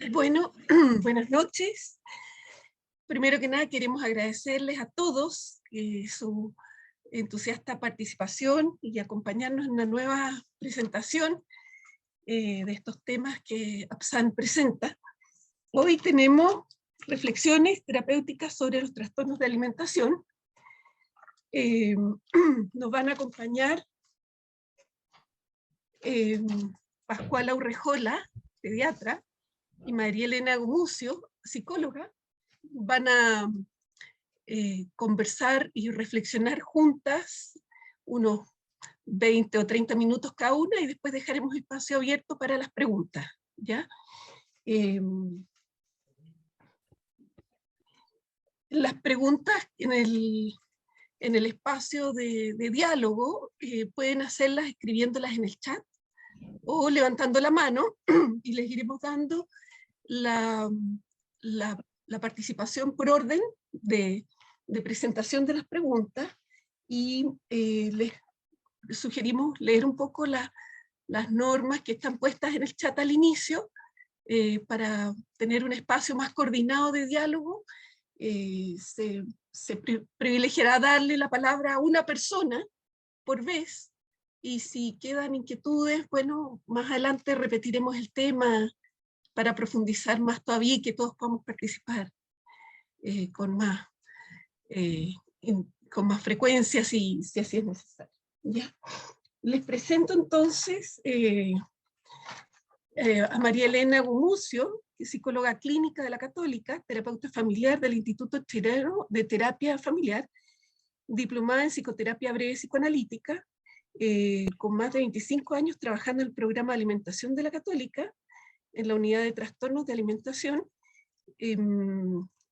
Bueno, buenas noches. Primero que nada queremos agradecerles a todos su entusiasta participación y acompañarnos en una nueva presentación de estos temas que APSAN presenta. Hoy tenemos reflexiones terapéuticas sobre los trastornos de alimentación. Nos van a acompañar Pascuala Urrejola, pediatra, y María Elena Gumucio, psicóloga. Van a conversar y reflexionar juntas unos 20 o 30 minutos cada una y después dejaremos espacio abierto para las preguntas, ¿ya? Las preguntas en el espacio de diálogo pueden hacerlas escribiéndolas en el chat o levantando la mano y les iremos dando la participación por orden de presentación de las preguntas y les sugerimos leer un poco las normas que están puestas en el chat al inicio para tener un espacio más coordinado de diálogo. Se privilegiará darle la palabra a una persona por vez y si quedan inquietudes, bueno, más adelante repetiremos el tema para profundizar más todavía y que todos podamos participar con más frecuencia si así es necesario. ¿Ya? Les presento entonces a María Elena Gumucio, que es psicóloga clínica de la Católica, terapeuta familiar del Instituto Chileno de Terapia Familiar, diplomada en psicoterapia breve psicoanalítica, con más de 25 años trabajando en el programa de alimentación de la Católica, en la unidad de trastornos de alimentación.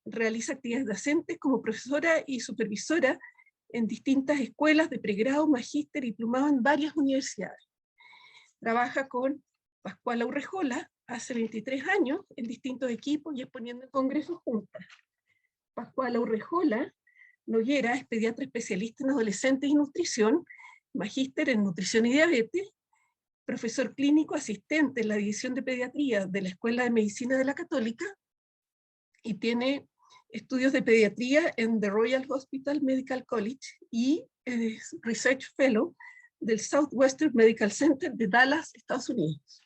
Realiza actividades docentes como profesora y supervisora en distintas escuelas de pregrado, magíster y diplomado en varias universidades. Trabaja con Pascuala Urrejola hace 23 años en distintos equipos y exponiendo en congresos juntas. Pascuala Urrejola Noguera es pediatra especialista en adolescentes y nutrición, magíster en nutrición y diabetes, profesor clínico asistente en la división de pediatría de la Escuela de Medicina de la Católica y tiene estudios de pediatría en The Royal Hospital Medical College y es Research Fellow del Southwestern Medical Center de Dallas, Estados Unidos.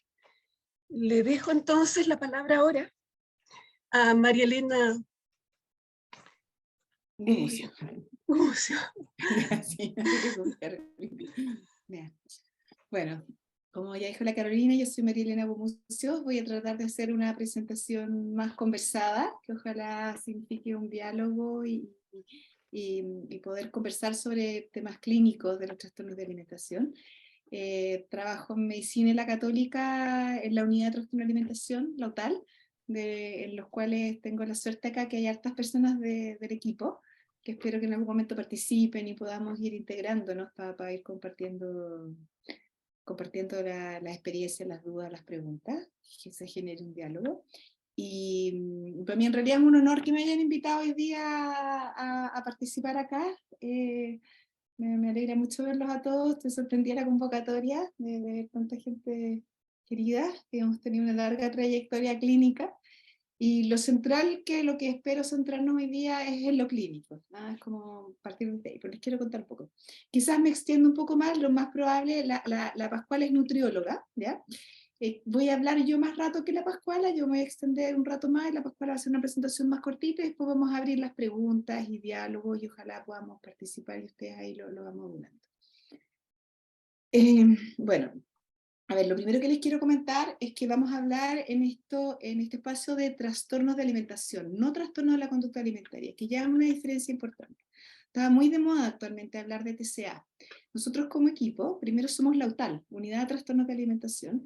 Le dejo entonces la palabra ahora a María Elena Gumucio. Bueno, como ya dijo la Carolina, yo soy María Elena Gumucio. Voy a tratar de hacer una presentación más conversada, que ojalá signifique un diálogo y poder conversar sobre temas clínicos de los trastornos de alimentación. Trabajo en medicina en la Católica, en la unidad de trastorno de alimentación, la UTAL, en los cuales tengo la suerte acá que hay hartas personas del equipo, que espero que en algún momento participen y podamos ir integrándonos para ir compartiendo la experiencia, las dudas, las preguntas, que se genere un diálogo. Y para mí en realidad es un honor que me hayan invitado hoy día a participar acá. Me alegra mucho verlos a todos, estoy sorprendida la convocatoria de ver tanta gente querida, que hemos tenido una larga trayectoria clínica, y lo central, que lo que espero centrarnos hoy día es en lo clínico, ¿no? Es como partir de ahí, pero les quiero contar un poco. Quizás me extiendo un poco más, lo más probable, la Pascuala es nutrióloga, ¿ya? Voy a hablar yo más rato que la Pascuala, yo me voy a extender un rato más, y la Pascuala va a hacer una presentación más cortita, y después vamos a abrir las preguntas y diálogos, y ojalá podamos participar y ustedes ahí lo vamos hablando. Bueno, a ver, lo primero que les quiero comentar es que vamos a hablar en este espacio de trastornos de alimentación, no trastornos de la conducta alimentaria, que ya es una diferencia importante. Está muy de moda actualmente hablar de TCA. Nosotros como equipo, primero somos la UTAL, Unidad de Trastornos de Alimentación.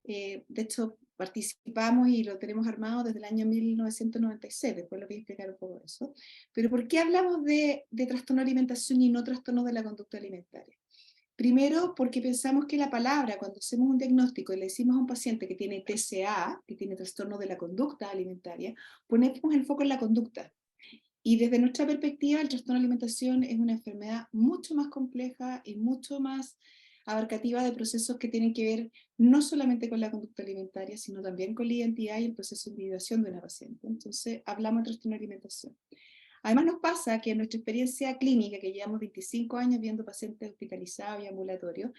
De hecho, participamos y lo tenemos armado desde el año 1996, después lo voy a explicar un poco de eso. Pero ¿por qué hablamos de trastorno de alimentación y no trastornos de la conducta alimentaria? Primero, porque pensamos que la palabra, cuando hacemos un diagnóstico y le decimos a un paciente que tiene TCA, que tiene trastorno de la conducta alimentaria, ponemos el foco en la conducta. Y desde nuestra perspectiva, el trastorno de alimentación es una enfermedad mucho más compleja y mucho más abarcativa de procesos que tienen que ver no solamente con la conducta alimentaria, sino también con la identidad y el proceso de individuación de una paciente. Entonces, hablamos de trastorno de alimentación. Además nos pasa que en nuestra experiencia clínica, que llevamos 25 años viendo pacientes hospitalizados y ambulatorios,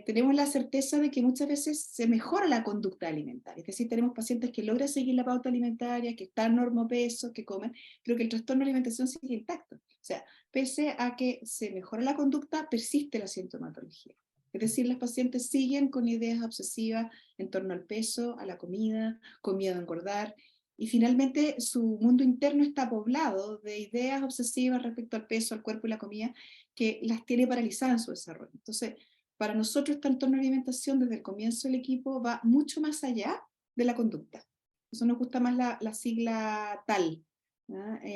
tenemos la certeza de que muchas veces se mejora la conducta alimentaria. Es decir, tenemos pacientes que logran seguir la pauta alimentaria, que están normopeso, que comen, pero que el trastorno de alimentación sigue intacto. O sea, pese a que se mejora la conducta, persiste la sintomatología. Es decir, los pacientes siguen con ideas obsesivas en torno al peso, a la comida, con miedo a engordar, y finalmente su mundo interno está poblado de ideas obsesivas respecto al peso, al cuerpo y la comida, que las tiene paralizadas en su desarrollo. Entonces, para nosotros, el trastorno de alimentación desde el comienzo del equipo va mucho más allá de la conducta. Eso nos gusta más la sigla TAL,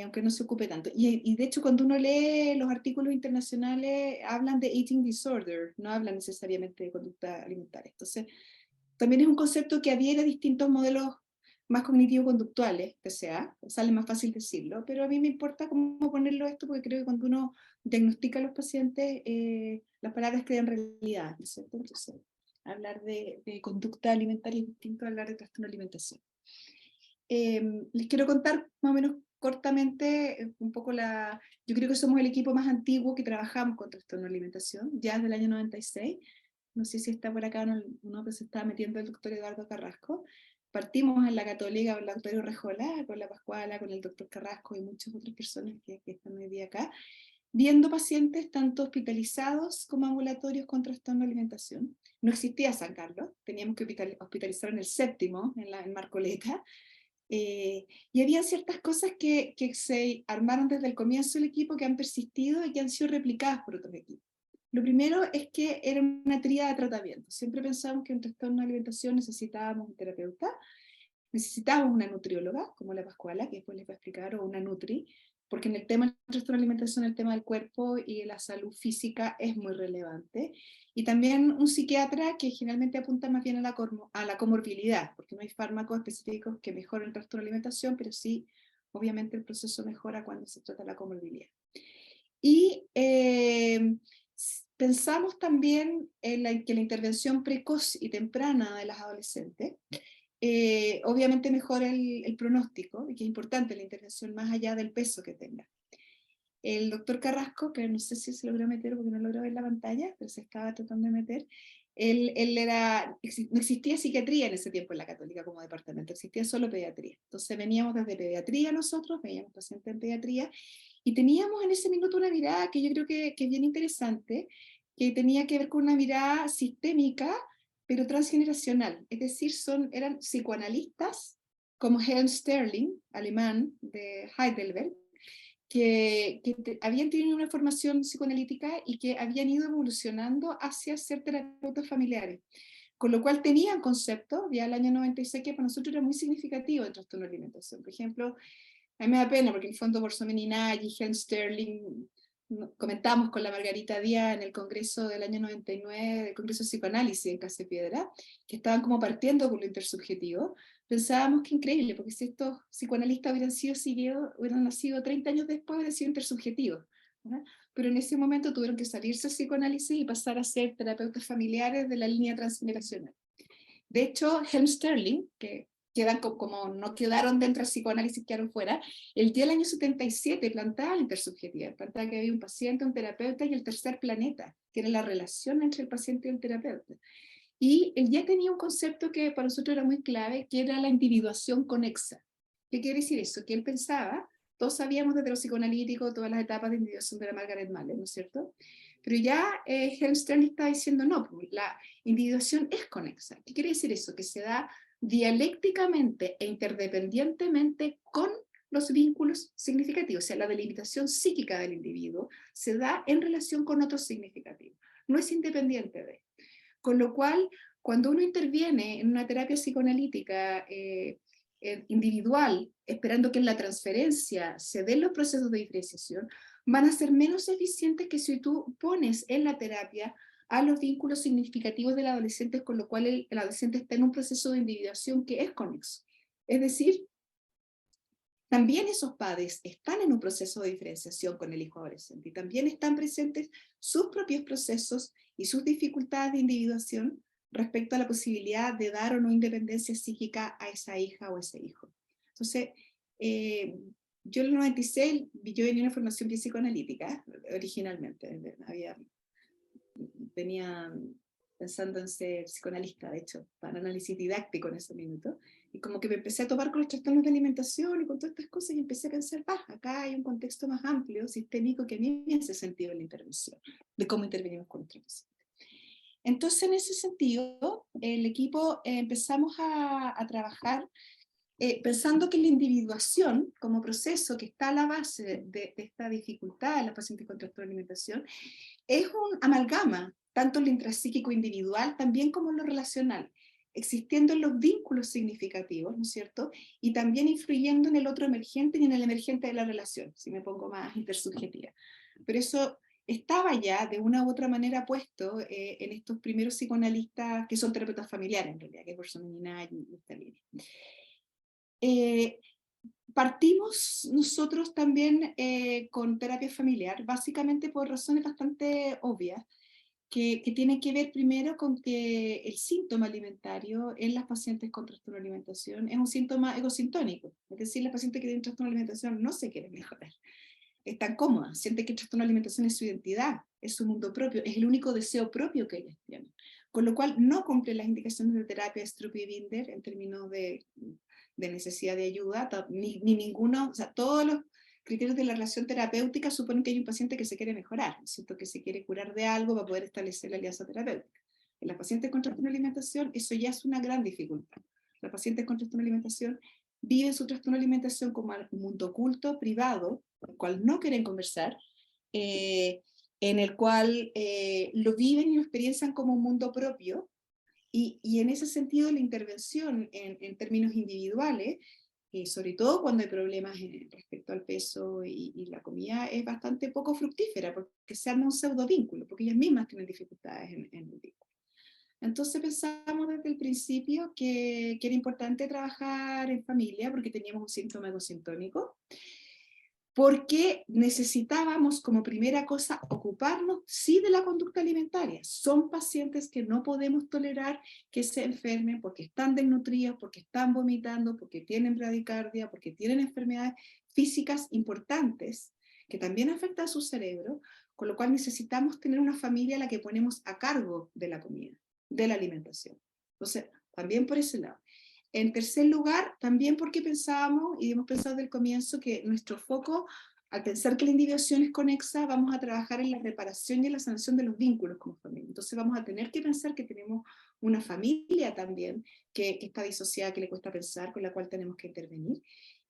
aunque no se ocupe tanto. Y de hecho, cuando uno lee los artículos internacionales, hablan de eating disorder, no hablan necesariamente de conducta alimentaria. Entonces, también es un concepto que adhiere a distintos modelos más cognitivo-conductuales, TCA, sale más fácil decirlo, pero a mí me importa cómo ponerlo esto, porque creo que cuando uno diagnostica a los pacientes, las palabras crean realidad, ¿no es cierto? Entonces, hablar de conducta alimentaria es distinto a hablar de trastorno de alimentación. Les quiero contar más o menos cortamente un poco yo creo que somos el equipo más antiguo que trabajamos con trastorno de alimentación, ya desde el año 96, no sé si está por acá uno que se está metiendo el doctor Eduardo Carrasco. Partimos en la Católica con el doctor Urrejola, con la Pascuala, con el doctor Carrasco y muchas otras personas que están hoy día acá, viendo pacientes tanto hospitalizados como ambulatorios con trastorno de alimentación. No existía San Carlos, teníamos que hospitalizar en el séptimo, en Marcoleta, y había ciertas cosas que se armaron desde el comienzo del equipo que han persistido y que han sido replicadas por otros equipos. Lo primero es que era una tríada de tratamiento. Siempre pensamos que en trastorno de alimentación necesitábamos un terapeuta, necesitábamos una nutrióloga, como la Pascuala, que después les va a explicar, o una nutri, porque en el tema del trastorno de alimentación, el tema del cuerpo y de la salud física es muy relevante. Y también un psiquiatra que generalmente apunta más bien a la comorbilidad, porque no hay fármacos específicos que mejoren el trastorno de alimentación, pero sí, obviamente el proceso mejora cuando se trata de la comorbilidad. Y pensamos también en que la intervención precoz y temprana de las adolescentes obviamente mejora el pronóstico, y que es importante la intervención más allá del peso que tenga. El doctor Carrasco, que no sé si se logró meter porque no logró ver la pantalla, pero se estaba tratando de meter, no existía psiquiatría en ese tiempo en la Católica como departamento, existía solo pediatría. Entonces veníamos desde pediatría nosotros, veíamos pacientes en pediatría, y teníamos en ese minuto una mirada que yo creo que es bien interesante, que tenía que ver con una mirada sistémica, pero transgeneracional. Es decir, eran psicoanalistas como Helen Sterling, alemán de Heidelberg, que habían tenido una formación psicoanalítica y que habían ido evolucionando hacia ser terapeutas familiares. Con lo cual tenían conceptos, ya el año 96, que para nosotros era muy significativo el trastorno de alimentación. Por ejemplo, a mí me da pena porque en el fondo Borzomé Ninay y Helen Sterling, comentamos con la Margarita Díaz en el congreso del año 99, el congreso de psicoanálisis en Casa de Piedra, que estaban como partiendo con lo intersubjetivo. Pensábamos que increíble, porque si estos psicoanalistas hubieran nacido 30 años después, hubieran sido intersubjetivos, ¿verdad? Pero en ese momento tuvieron que salirse del psicoanálisis y pasar a ser terapeutas familiares de la línea transgeneracional. De hecho, Helen Sterling, que como no quedaron dentro del psicoanálisis, quedaron fuera, el día del año 77 plantaba la intersubjetividad, plantaba que había un paciente, un terapeuta y el tercer planeta, que era la relación entre el paciente y el terapeuta. Y él ya tenía un concepto que para nosotros era muy clave, que era la individuación conexa. ¿Qué quiere decir eso? Que él pensaba, todos sabíamos desde lo psicoanalítico todas las etapas de individuación de la Margaret Mahler, ¿no es cierto? Pero ya Helen Sterling está diciendo, no, la individuación es conexa. ¿Qué quiere decir eso? Que se da dialécticamente e interdependientemente con los vínculos significativos, o sea, la delimitación psíquica del individuo se da en relación con otros significativos, no es independiente de. Con lo cual, cuando uno interviene en una terapia psicoanalítica individual, esperando que en la transferencia se den los procesos de diferenciación, van a ser menos eficientes que si tú pones en la terapia a los vínculos significativos del adolescente, con lo cual el adolescente está en un proceso de individuación que es conexo. Es decir, también esos padres están en un proceso de diferenciación con el hijo adolescente y también están presentes sus propios procesos y sus dificultades de individuación respecto a la posibilidad de dar o no independencia psíquica a esa hija o ese hijo. Entonces, yo en el 96, yo venía de una formación psicoanalítica originalmente, venía pensando en ser psicoanalista, de hecho, para análisis didáctico en ese minuto, y como que me empecé a topar con los trastornos de alimentación y con todas estas cosas, y empecé a pensar, acá hay un contexto más amplio, sistémico, que a mí me hace sentido en la intervención, de cómo intervenimos con nuestros pacientes. Entonces, en ese sentido, el equipo empezamos a trabajar pensando que la individuación como proceso que está a la base de esta dificultad en los pacientes con trastorno de alimentación es un amalgama, tanto en lo intrapsíquico individual también como en lo relacional, existiendo en los vínculos significativos, ¿no es cierto? Y también influyendo en el otro emergente y en el emergente de la relación, si me pongo más intersubjetiva. Pero eso estaba ya de una u otra manera puesto en estos primeros psicoanalistas que son terapeutas familiares en realidad, que es Borsellino y Stalini. Partimos nosotros también con terapia familiar, básicamente por razones bastante obvias, que tienen que ver primero con que el síntoma alimentario en las pacientes con trastorno de alimentación es un síntoma egosintónico, es decir, las pacientes que tienen trastorno de alimentación no se quieren mejorar, están cómodas, sienten que el trastorno de alimentación es su identidad, es su mundo propio, es el único deseo propio que ellas tienen, con lo cual no cumplen las indicaciones de terapia Stroop y Binder en términos de necesidad de ayuda, ni ninguno, o sea, todos los criterios de la relación terapéutica suponen que hay un paciente que se quiere mejorar, ¿cierto? Que se quiere curar de algo para poder establecer la alianza terapéutica. En las pacientes con trastorno de alimentación eso ya es una gran dificultad. Las pacientes con trastorno de alimentación viven su trastorno de alimentación como un mundo oculto, privado, el cual no quieren conversar, en el cual lo viven y lo experiencian como un mundo propio, y en ese sentido la intervención en términos individuales, sobre todo cuando hay problemas respecto al peso y la comida, es bastante poco fructífera, porque se arma un pseudo vínculo, porque ellas mismas tienen dificultades en el vínculo. Entonces pensamos desde el principio que era importante trabajar en familia, porque teníamos un síntoma egosintónico, porque necesitábamos como primera cosa ocuparnos sí de la conducta alimentaria. Son pacientes que no podemos tolerar que se enfermen porque están desnutridos, porque están vomitando, porque tienen bradicardia, porque tienen enfermedades físicas importantes que también afectan a su cerebro, con lo cual necesitamos tener una familia a la que ponemos a cargo de la comida, de la alimentación. Entonces, también por ese lado. En tercer lugar, también porque pensábamos, y hemos pensado desde el comienzo, que nuestro foco, al pensar que la individuación es conexa, vamos a trabajar en la reparación y en la sanación de los vínculos como familia. Entonces vamos a tener que pensar que tenemos una familia también que está disociada, que le cuesta pensar, con la cual tenemos que intervenir.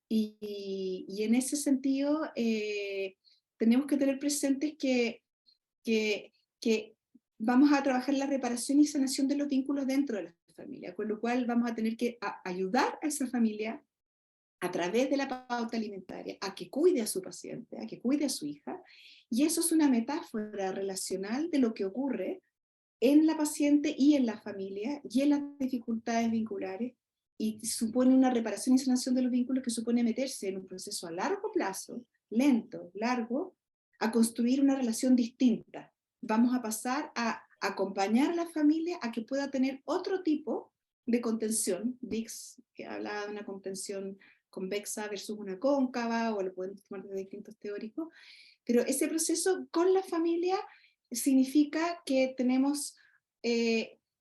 Y en ese sentido, tenemos que tener presentes que vamos a trabajar en la reparación y sanación de los vínculos dentro de la familia, con lo cual vamos a tener que ayudar a esa familia a través de la pauta alimentaria a que cuide a su paciente, a que cuide a su hija, y eso es una metáfora relacional de lo que ocurre en la paciente y en la familia y en las dificultades vinculares, y supone una reparación y sanación de los vínculos que supone meterse en un proceso a largo plazo, lento, largo, a construir una relación distinta. Vamos a pasar a acompañar a la familia a que pueda tener otro tipo de contención. Dix, que hablaba de una contención convexa versus una cóncava, o lo pueden tomar de distintos teóricos, pero ese proceso con la familia significa que tenemos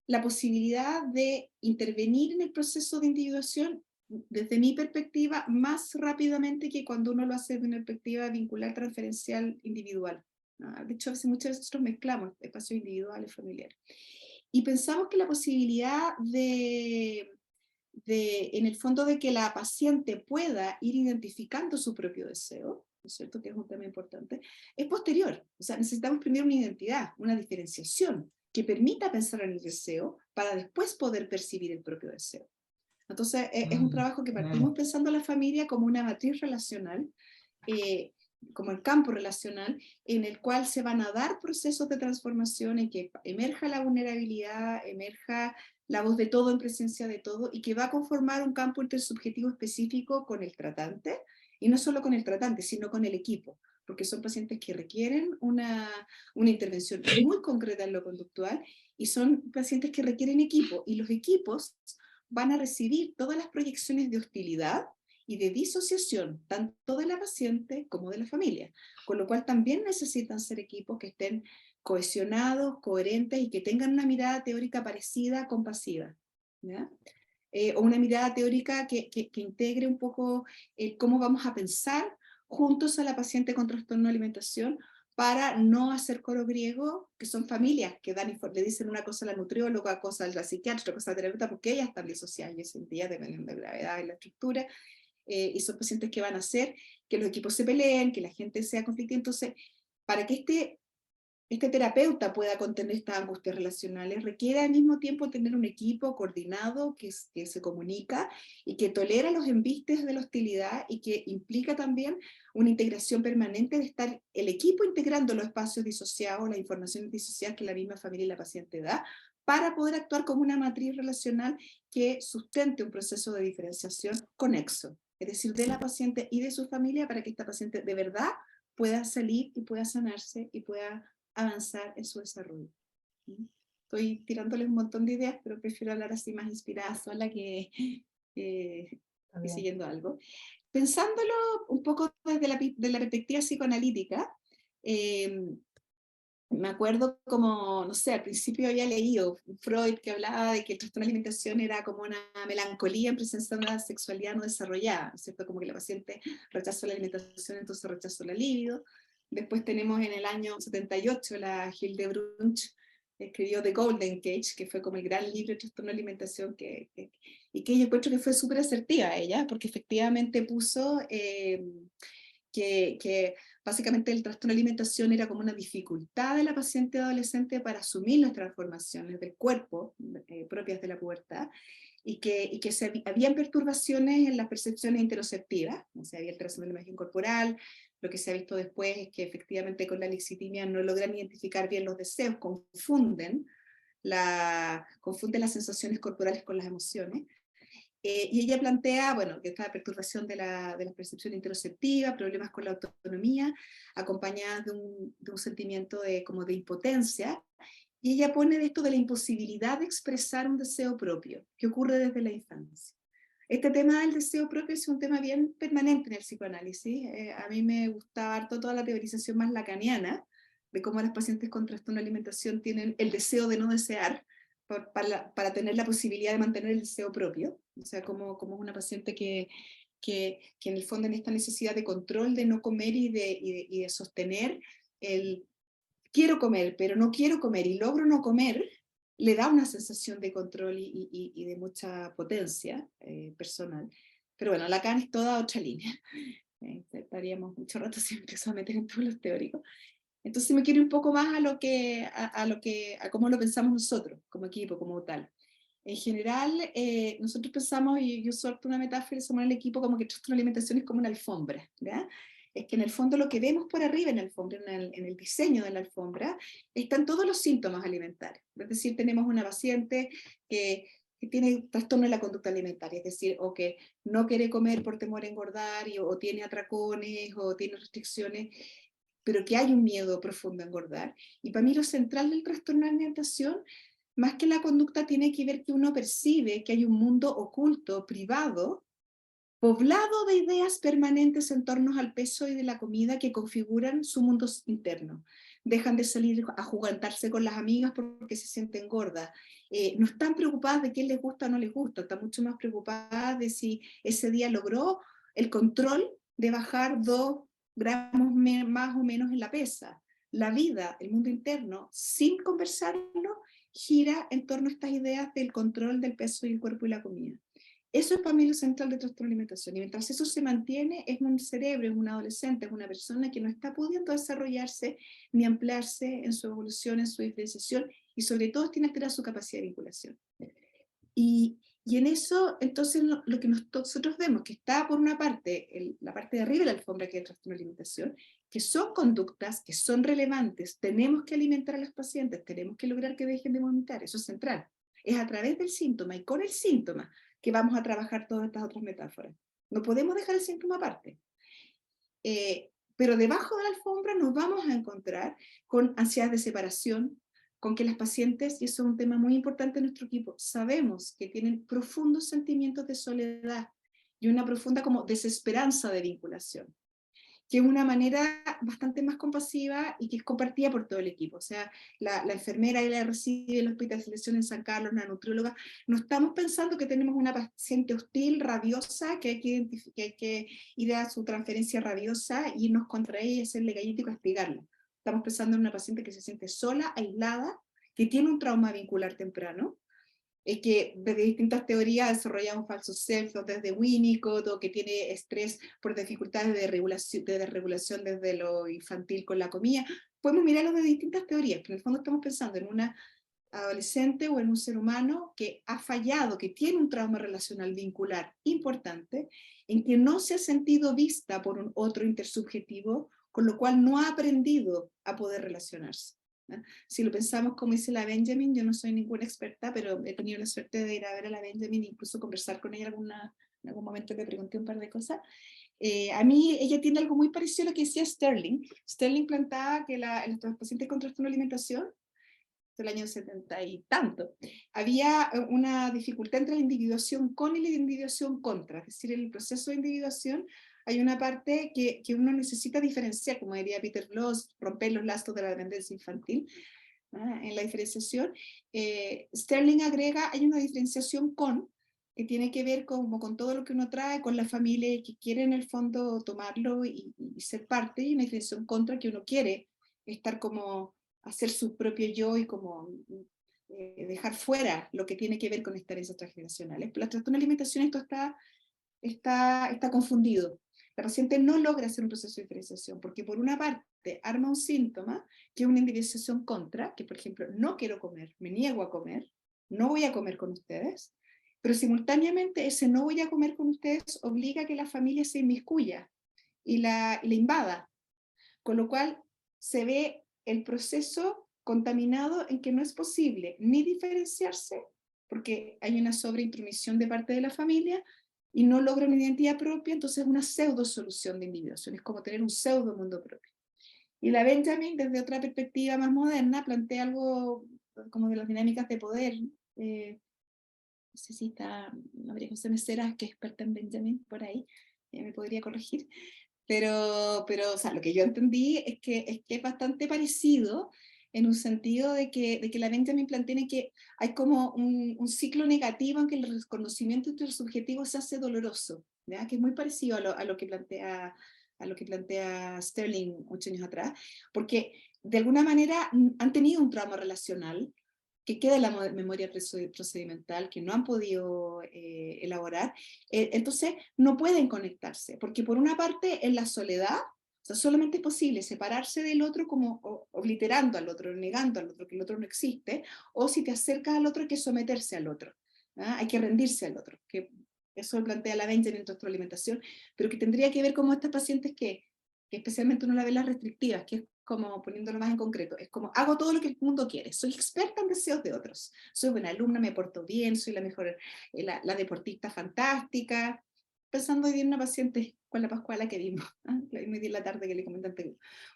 la posibilidad de intervenir en el proceso de individuación, desde mi perspectiva, más rápidamente que cuando uno lo hace de una perspectiva vincular, transferencial, individual. De hecho, muchas veces nosotros mezclamos espacios individuales y familiares. Y pensamos que la posibilidad en el fondo, de que la paciente pueda ir identificando su propio deseo, ¿no es cierto?, que es un tema importante, es posterior. O sea, necesitamos primero una identidad, una diferenciación, que permita pensar en el deseo para después poder percibir el propio deseo. Entonces, es un trabajo que partimos pensando a la familia como una matriz relacional, como el campo relacional, en el cual se van a dar procesos de transformación en que emerja la vulnerabilidad, emerja la voz de todo en presencia de todo, y que va a conformar un campo intersubjetivo específico con el tratante y no solo con el tratante, sino con el equipo, porque son pacientes que requieren una intervención muy concreta en lo conductual, y son pacientes que requieren equipo, y los equipos van a recibir todas las proyecciones de hostilidad y de disociación, tanto de la paciente como de la familia, con lo cual también necesitan ser equipos que estén cohesionados, coherentes y que tengan una mirada teórica parecida, compasiva, ¿ya? O una mirada teórica que integre un poco cómo vamos a pensar juntos a la paciente con trastorno de alimentación, para no hacer coro griego, que son familias que le dicen una cosa a la nutrióloga, cosa a la psiquiatra, otra cosa a la terapeuta, porque ellas están disociadas y ese día, dependiendo de la gravedad y la estructura, y son pacientes que van a hacer que los equipos se peleen, que la gente sea conflictiva. Entonces, para que este terapeuta pueda contener estas angustias relacionales, requiere al mismo tiempo tener un equipo coordinado que se comunica y que tolera los embistes de la hostilidad, y que implica también una integración permanente de estar el equipo integrando los espacios disociados, las informaciones disociadas que la misma familia y la paciente da, para poder actuar como una matriz relacional que sustente un proceso de diferenciación conexo, es decir, de la paciente y de su familia, para que esta paciente de verdad pueda salir y pueda sanarse y pueda avanzar en su desarrollo. Estoy tirándoles un montón de ideas, pero prefiero hablar así más inspirada sola que siguiendo algo. Pensándolo un poco desde la perspectiva psicoanalítica, me acuerdo como, no sé, al principio había leído Freud, que hablaba de que el trastorno de alimentación era como una melancolía en presencia de una sexualidad no desarrollada, ¿cierto? Como que la paciente rechazó la alimentación, entonces rechazó la libido. Después tenemos en el año 78 la Hildebrandt escribió The Golden Cage, que fue como el gran libro de trastorno de alimentación, y que yo encuentro que fue súper asertiva ella, porque efectivamente puso que básicamente el trastorno de alimentación era como una dificultad de la paciente adolescente para asumir las transformaciones del cuerpo propias de la pubertad, y que habían perturbaciones en las percepciones interoceptivas, o sea, había alteración de la imagen corporal. Lo que se ha visto después es que efectivamente con la lixitimia no logran identificar bien los deseos, confunden las sensaciones corporales con las emociones. Y ella plantea, bueno, que esta perturbación de la percepción interoceptiva, problemas con la autonomía, acompañadas de un sentimiento como de impotencia, y ella pone de esto de la imposibilidad de expresar un deseo propio, que ocurre desde la infancia. Este tema del deseo propio es un tema bien permanente en el psicoanálisis. A mí me gusta harto toda la teorización más lacaniana, de cómo las pacientes con trastorno de alimentación tienen el deseo de no desear, para tener la posibilidad de mantener el deseo propio. O sea, como una paciente que en el fondo en esta necesidad de control, de no comer y de sostener el quiero comer, pero no quiero comer y logro no comer, le da una sensación de control y de mucha potencia personal. Pero bueno, Lacan es toda otra línea. Estaríamos mucho rato siempre a meter en todos los teóricos. Entonces me quiero ir un poco más a cómo lo pensamos nosotros, como equipo, como tal. En general, nosotros pensamos, y yo suelto una metáfora, somos el equipo como que la alimentación es como una alfombra, ¿ya? Es que en el fondo lo que vemos por arriba en la alfombra, en el diseño de la alfombra, están todos los síntomas alimentarios. Es decir, tenemos una paciente que tiene trastorno de la conducta alimentaria, es decir, o que no quiere comer por temor a engordar, o tiene atracones, o tiene restricciones, pero que hay un miedo profundo a engordar. Y para mí lo central del trastorno de alimentación, más que la conducta, tiene que ver que uno percibe que hay un mundo oculto, privado, poblado de ideas permanentes en torno al peso y de la comida, que configuran su mundo interno. Dejan de salir a jugantarse con las amigas porque se sienten gordas. No están preocupadas de qué les gusta o no les gusta, están mucho más preocupadas de si ese día logró el control de bajar 2 gramos más o menos en la pesa. La vida, el mundo interno, sin conversarlo, gira en torno a estas ideas del control del peso y el cuerpo y la comida. Eso es para mí lo central de trastorno de alimentación. Y mientras eso se mantiene, es un cerebro, es un adolescente, es una persona que no está pudiendo desarrollarse ni ampliarse en su evolución, en su diferenciación, y sobre todo tiene alterada su capacidad de vinculación. Y en eso, entonces, lo que nosotros vemos, que está por una parte, la parte de arriba de la alfombra, que es el trastorno de alimentación, que son conductas que son relevantes, tenemos que alimentar a los pacientes, tenemos que lograr que dejen de vomitar, eso es central. Es a través del síntoma y con el síntoma que vamos a trabajar todas estas otras metáforas. No podemos dejar el síntoma aparte. pero debajo de la alfombra nos vamos a encontrar con ansiedad de separación, con que las pacientes, y eso es un tema muy importante en nuestro equipo, sabemos que tienen profundos sentimientos de soledad y una profunda como desesperanza de vinculación, que es una manera bastante más compasiva y que es compartida por todo el equipo. O sea, la enfermera que la recibe en la hospitalización en San Carlos, la nutrióloga, no estamos pensando que tenemos una paciente hostil, rabiosa, que hay que ir a su transferencia rabiosa, irnos contra ella y hacerle gallito y castigarla. Estamos pensando en una paciente que se siente sola, aislada, que tiene un trauma vincular temprano, que desde distintas teorías desarrollamos falsos self, desde Winnicott, o que tiene estrés por dificultades de desregulación desde lo infantil con la comida. Podemos mirarlo de distintas teorías, pero en el fondo estamos pensando en una adolescente o en un ser humano que ha fallado, que tiene un trauma relacional vincular importante, en que no se ha sentido vista por un otro intersubjetivo, con lo cual no ha aprendido a poder relacionarse. Si lo pensamos como dice la Benjamin, yo no soy ninguna experta, pero he tenido la suerte de ir a ver a la Benjamin, incluso conversar con ella en algún momento, le pregunté un par de cosas. A mí ella tiene algo muy parecido a lo que decía Sterling. Sterling planteaba que en los pacientes con trastorno de alimentación, del año 70 y tanto, había una dificultad entre la individuación con y la individuación contra, es decir, en el proceso de individuación hay una parte que uno necesita diferenciar, como diría Peter Bloss, romper los lazos de la dependencia infantil, en la diferenciación. Sterling agrega, hay una diferenciación que tiene que ver con todo lo que uno trae, con la familia y que quiere en el fondo tomarlo y ser parte, y una diferenciación contra que uno quiere estar como hacer su propio yo y como dejar fuera lo que tiene que ver con experiencias transgeneracionales. Pero la trastorno de alimentación esto está confundido. La paciente no logra hacer un proceso de diferenciación, porque por una parte arma un síntoma, que es una individualización contra, que por ejemplo, no quiero comer, me niego a comer, no voy a comer con ustedes, pero simultáneamente ese no voy a comer con ustedes obliga a que la familia se inmiscuya y la invada, con lo cual se ve el proceso contaminado en que no es posible ni diferenciarse, porque hay una sobreintromisión de parte de la familia, y no logra una identidad propia, entonces es una pseudo solución de individuación, es como tener un pseudo mundo propio. Y la Benjamin, desde otra perspectiva más moderna, plantea algo como de las dinámicas de poder. No sé si está María José Mesera, que es experta en Benjamin, por ahí, me podría corregir. Pero o sea, lo que yo entendí es que es bastante parecido en un sentido de que la Benjamin plantea que hay como un ciclo negativo en que el reconocimiento intersubjetivo se hace doloroso, ¿ya? Que es muy parecido a lo que plantea Sterling 8 años atrás, porque de alguna manera han tenido un trauma relacional que queda en la memoria procedimental, que no han podido elaborar, entonces no pueden conectarse, porque por una parte en la soledad, o sea, solamente es posible separarse del otro como obliterando al otro, negando al otro, que el otro no existe, o si te acercas al otro hay que someterse al otro, ¿ah? Hay que rendirse al otro, que eso plantea la Benjamin en nuestra alimentación, pero que tendría que ver con estas pacientes que especialmente uno la ve las restrictivas, que es como poniéndolo más en concreto, es como hago todo lo que el mundo quiere, soy experta en deseos de otros, soy buena alumna, me porto bien, soy la mejor, la deportista fantástica, pensando hoy día en una paciente con la Pascuala que vimos, la vimos hoy día en la tarde que le comenté antes.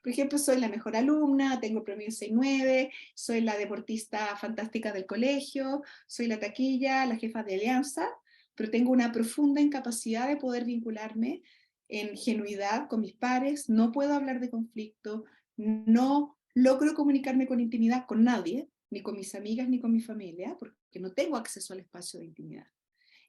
Por ejemplo, soy la mejor alumna, tengo promedio 6.9, soy la deportista fantástica del colegio, soy la taquilla, la jefa de alianza, pero tengo una profunda incapacidad de poder vincularme en genuidad con mis pares, no puedo hablar de conflicto, no logro comunicarme con intimidad con nadie, ni con mis amigas ni con mi familia, porque no tengo acceso al espacio de intimidad.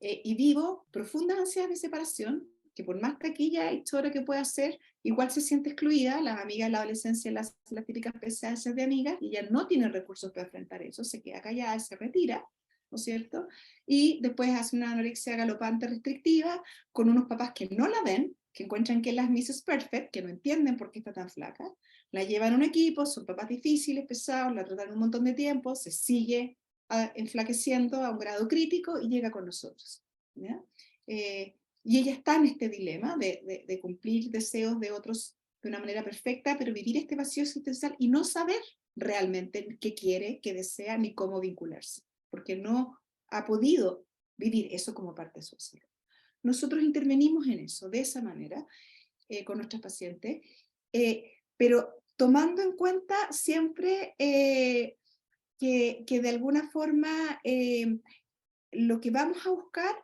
Y vivo profundas ansiedades de separación, que por más taquilla y chora que pueda hacer, igual se siente excluida, las amigas de la adolescencia, las típicas pesadillas de amigas, y ya no tiene recursos para enfrentar eso, se queda callada, se retira, ¿no es cierto? Y después hace una anorexia galopante restrictiva, con unos papás que no la ven, que encuentran que la Mrs. Perfect, que no entienden por qué está tan flaca, la llevan a un equipo, son papás difíciles, pesados, la tratan un montón de tiempo, se sigue enflaqueciendo a un grado crítico y llega con nosotros, ¿ya? Y ella está en este dilema de cumplir deseos de otros de una manera perfecta, pero vivir este vacío existencial y no saber realmente qué quiere, qué desea, ni cómo vincularse, porque no ha podido vivir eso como parte de su ser. Nosotros intervenimos en eso, de esa manera, con nuestros pacientes, pero tomando en cuenta siempre que de alguna forma lo que vamos a buscar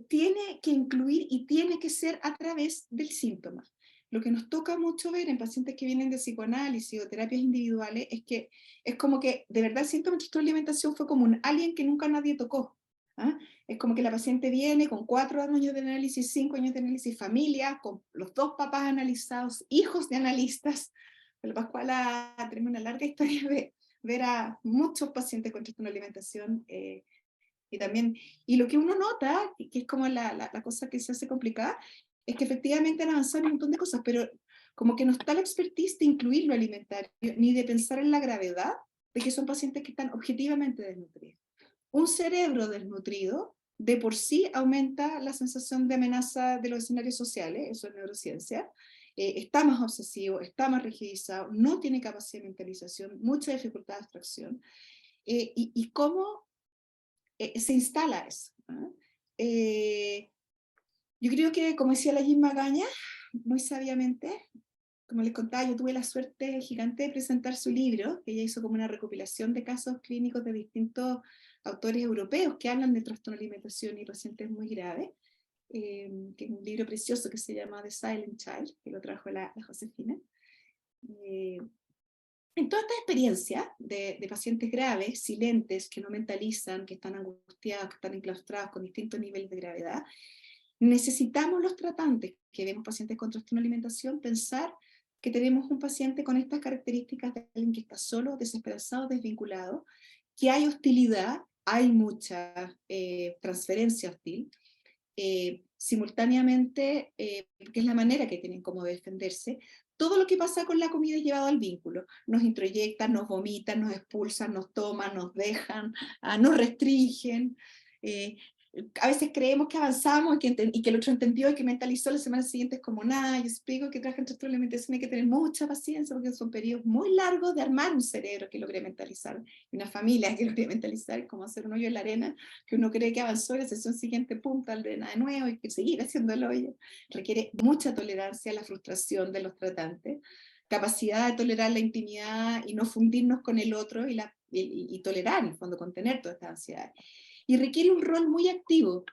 tiene que incluir y tiene que ser a través del síntoma. Lo que nos toca mucho ver en pacientes que vienen de psicoanálisis o terapias individuales es que es como que de verdad el síntoma de trastorno de alimentación fue como un alien que nunca nadie tocó. ¿Ah? Es como que la paciente viene con 4 años de análisis, 5 años de análisis, familia, con los 2 papás analizados, hijos de analistas. La Pascuala tenemos una larga historia de ver a muchos pacientes con trastorno de alimentación y también, y lo que uno nota, que es como la cosa que se hace complicada, es que efectivamente han avanzado un montón de cosas, pero como que no está la expertise de incluir lo alimentario, ni de pensar en la gravedad de que son pacientes que están objetivamente desnutridos. Un cerebro desnutrido de por sí aumenta la sensación de amenaza de los escenarios sociales, eso es neurociencia, está más obsesivo, está más rigidizado, no tiene capacidad de mentalización, mucha dificultad de abstracción, y cómo se instala eso. ¿No? Yo creo que, como decía la Jim Magaña, muy sabiamente, como les contaba, yo tuve la suerte gigante de presentar su libro, que ella hizo como una recopilación de casos clínicos de distintos autores europeos que hablan de trastorno de alimentación y pacientes muy graves, que es un libro precioso que se llama The Silent Child, que lo trajo la Josefina. En toda esta experiencia de pacientes graves, silentes, que no mentalizan, que están angustiados, que están enclaustrados con distintos niveles de gravedad, necesitamos los tratantes que vemos pacientes con trastorno de alimentación pensar que tenemos un paciente con estas características de alguien que está solo, desesperanzado, desvinculado, que hay hostilidad, hay mucha transferencia hostil, simultáneamente, que es la manera que tienen como de defenderse. Todo lo que pasa con la comida es llevado al vínculo. Nos introyectan, nos vomitan, nos expulsan, nos toman, nos dejan, nos restringen. A veces creemos que avanzamos y que el otro entendió y que mentalizó la semana siguiente es como nada. Yo explico que trabajar en trastorno de alimentación hay que tener mucha paciencia porque son periodos muy largos de armar un cerebro que logre mentalizar, una familia que logre mentalizar, es como hacer un hoyo en la arena, que uno cree que avanzó y la sesión siguiente punta al arena de nuevo y que seguir haciendo el hoyo. Requiere mucha tolerancia a la frustración de los tratantes, capacidad de tolerar la intimidad y no fundirnos con el otro y tolerar, en el fondo, contener toda esta ansiedad. Y requiere un rol muy activo.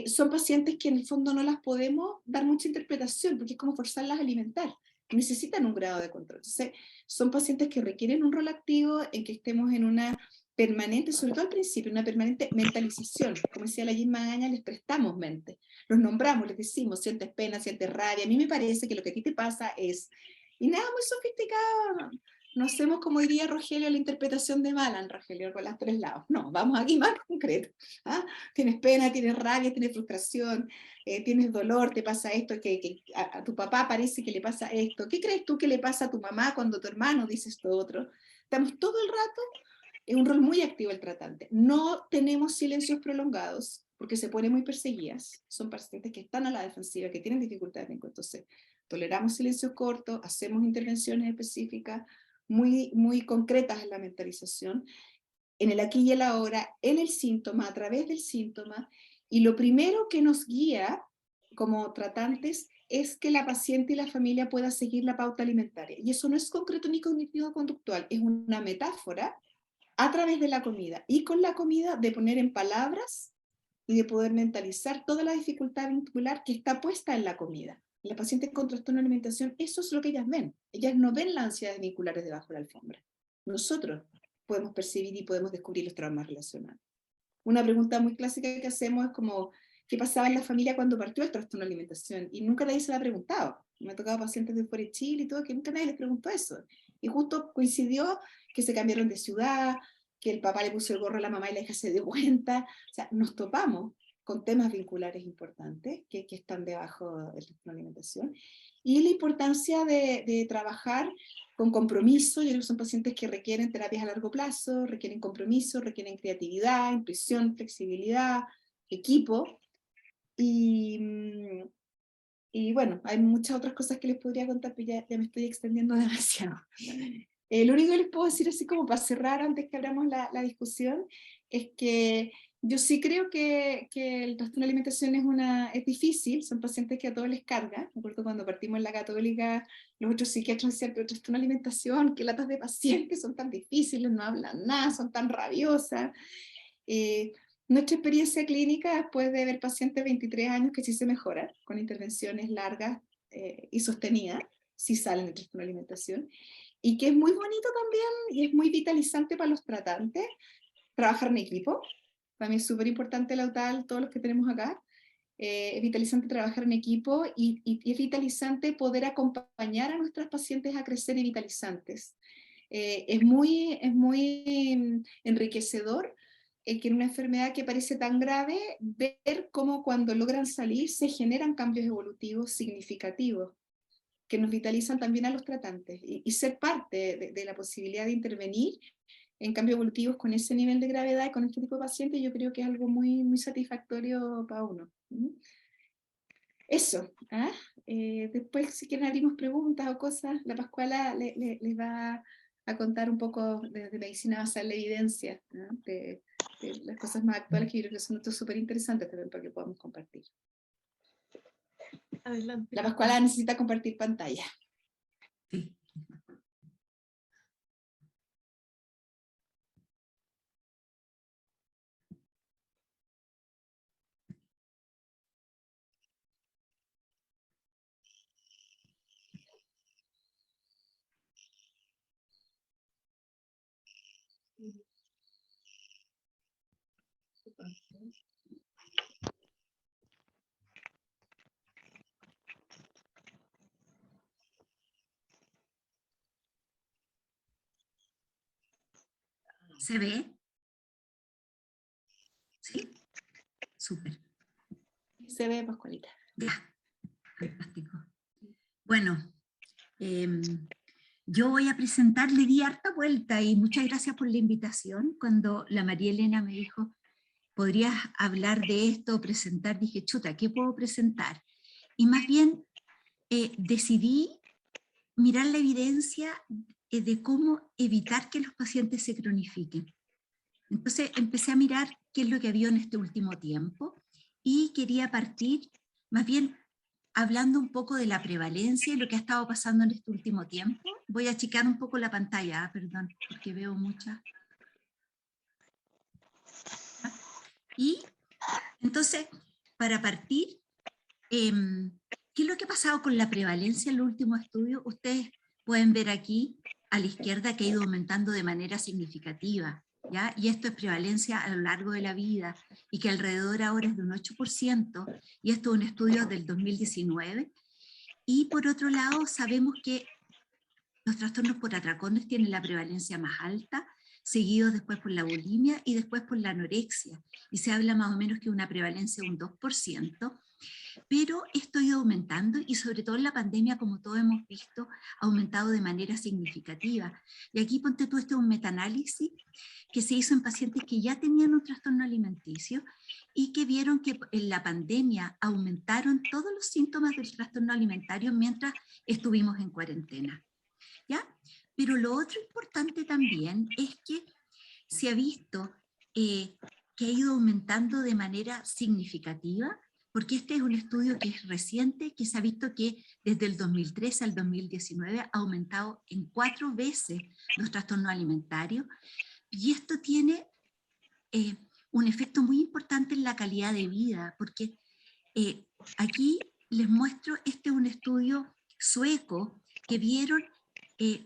Son pacientes que en el fondo no las podemos dar mucha interpretación, porque es como forzarlas a alimentar. Necesitan un grado de control. Entonces, son pacientes que requieren un rol activo, en que estemos en una permanente, sobre todo al principio, una permanente mentalización. Como decía la Jim Magaña, les prestamos mente. Los nombramos, les decimos, sientes pena, sientes rabia. A mí me parece que lo que a ti te pasa es... Y nada muy sofisticado. No hacemos, como diría Rogelio, la interpretación de Malan, Rogelio, con las 3 lados. No, vamos aquí más concreto. ¿Ah? Tienes pena, tienes rabia, tienes frustración, tienes dolor, te pasa esto, que a tu papá parece que le pasa esto. ¿Qué crees tú que le pasa a tu mamá cuando tu hermano dice esto otro? Estamos todo el rato en un rol muy activo el tratante. No tenemos silencios prolongados, porque se ponen muy perseguidas. Son pacientes que están a la defensiva, que tienen dificultades. Entonces, toleramos silencios cortos, hacemos intervenciones específicas, muy concretas en la mentalización, en el aquí y el ahora, en el síntoma, a través del síntoma, y lo primero que nos guía como tratantes es que la paciente y la familia pueda seguir la pauta alimentaria. Y eso no es concreto ni cognitivo-conductual, es una metáfora a través de la comida, y con la comida de poner en palabras y de poder mentalizar toda la dificultad vincular que está puesta en la comida. Las pacientes con trastorno de alimentación, eso es lo que ellas ven. Ellas no ven las ansiedades vinculares debajo de la alfombra. Nosotros podemos percibir y podemos descubrir los traumas relacionados. Una pregunta muy clásica que hacemos es como, ¿qué pasaba en la familia cuando partió el trastorno de alimentación? Y nunca nadie se lo ha preguntado. Me ha tocado pacientes de fuera de Chile y todo, que nunca nadie les preguntó eso. Y justo coincidió que se cambiaron de ciudad, que el papá le puso el gorro a la mamá y la hija se dio cuenta. O sea, nos topamos con temas vinculares importantes que están debajo del trastorno de alimentación. Y la importancia de trabajar con compromiso. Yo creo que son pacientes que requieren terapias a largo plazo, requieren compromiso, requieren creatividad, intuición, flexibilidad, equipo. Y bueno, hay muchas otras cosas que les podría contar, pero ya me estoy extendiendo demasiado. Lo único que les puedo decir, así como para cerrar, antes que abramos la discusión, es que Yo sí creo que el trastorno de alimentación es difícil, son pacientes que a todos les carga. Me acuerdo cuando partimos en la Católica, los otros psiquiatras decían, pero trastorno de alimentación, qué latas de pacientes, son tan difíciles, no hablan nada, son tan rabiosas. Nuestra experiencia clínica, después de ver pacientes de 23 años que sí se mejoran, con intervenciones largas y sostenidas, sí salen de trastorno de alimentación, y que es muy bonito también, y es muy vitalizante para los tratantes, trabajar en equipo. Para mí es súper importante la UTAL, todos los que tenemos acá. Es vitalizante trabajar en equipo y es vitalizante poder acompañar a nuestros pacientes a crecer y vitalizantes. Es muy enriquecedor que en una enfermedad que parece tan grave, ver cómo cuando logran salir se generan cambios evolutivos significativos que nos vitalizan también a los tratantes y ser parte de la posibilidad de intervenir en cambios evolutivos con ese nivel de gravedad y con este tipo de pacientes, yo creo que es algo muy, muy satisfactorio para uno. Eso. ¿Ah? Después, si quieren abrimos preguntas o cosas, la Pascuala les va a contar un poco de medicina basada en la evidencia, ¿no? de las cosas más actuales que yo creo que son súper interesantes también para que podamos compartir. Adelante. La Pascuala necesita compartir pantalla. Sí. ¿Se ve? ¿Sí? Súper. Se ve, Pascualita. Ya. Fantástico. Bueno, yo voy a presentar, le di harta vuelta y muchas gracias por la invitación. Cuando la María Elena me dijo, ¿podrías hablar de esto o presentar? Dije, chuta, ¿qué puedo presentar? Y más bien decidí mirar la evidencia de cómo evitar que los pacientes se cronifiquen. Entonces empecé a mirar qué es lo que había en este último tiempo y quería partir más bien hablando un poco de la prevalencia y lo que ha estado pasando en este último tiempo. Voy a achicar un poco la pantalla, perdón, porque veo muchas. Y entonces, para partir, ¿qué es lo que ha pasado con la prevalencia en los últimos estudios? Ustedes pueden ver aquí a la izquierda que ha ido aumentando de manera significativa, ¿ya? Y esto es prevalencia a lo largo de la vida, y que alrededor ahora es de un 8%, y esto es un estudio del 2019. Y por otro lado, sabemos que los trastornos por atracones tienen la prevalencia más alta, seguidos después por la bulimia y después por la anorexia. Y se habla más o menos que una prevalencia de un 2%, pero esto ha ido aumentando y sobre todo en la pandemia, como todos hemos visto, ha aumentado de manera significativa. Y aquí ponte tú, este es un metaanálisis que se hizo en pacientes que ya tenían un trastorno alimenticio y que vieron que en la pandemia aumentaron todos los síntomas del trastorno alimentario mientras estuvimos en cuarentena, ¿ya? Pero lo otro importante también es que se ha visto que ha ido aumentando de manera significativa, porque este es un estudio que es reciente, que se ha visto que desde el 2013 al 2019 ha aumentado en 4 veces los trastornos alimentarios, y esto tiene un efecto muy importante en la calidad de vida, porque aquí les muestro, este es un estudio sueco que vieron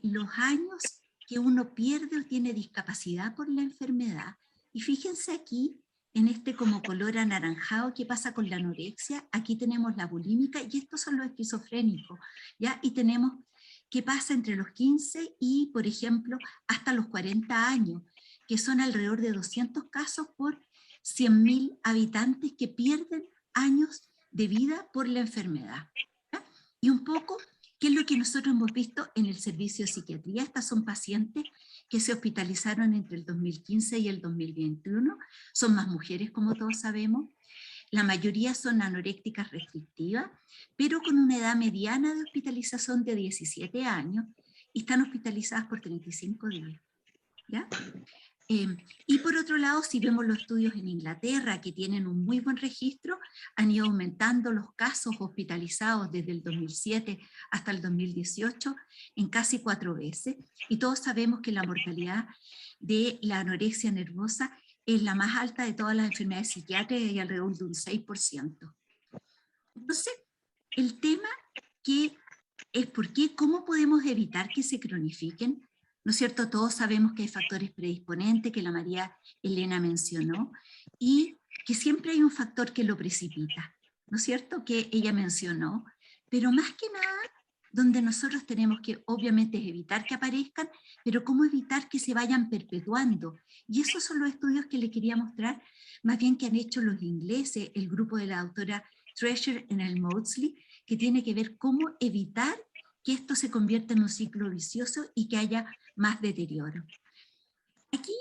los años que uno pierde o tiene discapacidad por la enfermedad. Y fíjense aquí, en este como color anaranjado, qué pasa con la anorexia. Aquí tenemos la bulímica y estos son los esquizofrénicos, ¿ya? Y tenemos qué pasa entre los 15 y, por ejemplo, hasta los 40 años, que son alrededor de 200 casos por 100.000 habitantes que pierden años de vida por la enfermedad, ¿ya? Y un poco, ¿qué es lo que nosotros hemos visto en el servicio de psiquiatría? Estas son pacientes que se hospitalizaron entre el 2015 y el 2021, son más mujeres como todos sabemos, la mayoría son anorécticas restrictivas, pero con una edad mediana de hospitalización de 17 años y están hospitalizadas por 35 días, ¿ya? Y por otro lado, si vemos los estudios en Inglaterra, que tienen un muy buen registro, han ido aumentando los casos hospitalizados desde el 2007 hasta el 2018 en casi 4 veces. Y todos sabemos que la mortalidad de la anorexia nerviosa es la más alta de todas las enfermedades psiquiátricas y alrededor de un 6%. Entonces, el tema que es cómo podemos evitar que se cronifiquen. ¿No es cierto? Todos sabemos que hay factores predisponentes, que la María Elena mencionó, y que siempre hay un factor que lo precipita, ¿no es cierto? Que ella mencionó, pero más que nada, donde nosotros tenemos que, obviamente, es evitar que aparezcan, pero cómo evitar que se vayan perpetuando. Y esos son los estudios que le quería mostrar, más bien que han hecho los ingleses, el grupo de la doctora Treasure en el Maudsley, que tiene que ver cómo evitar que esto se convierta en un ciclo vicioso y que haya más deterioro. Aquí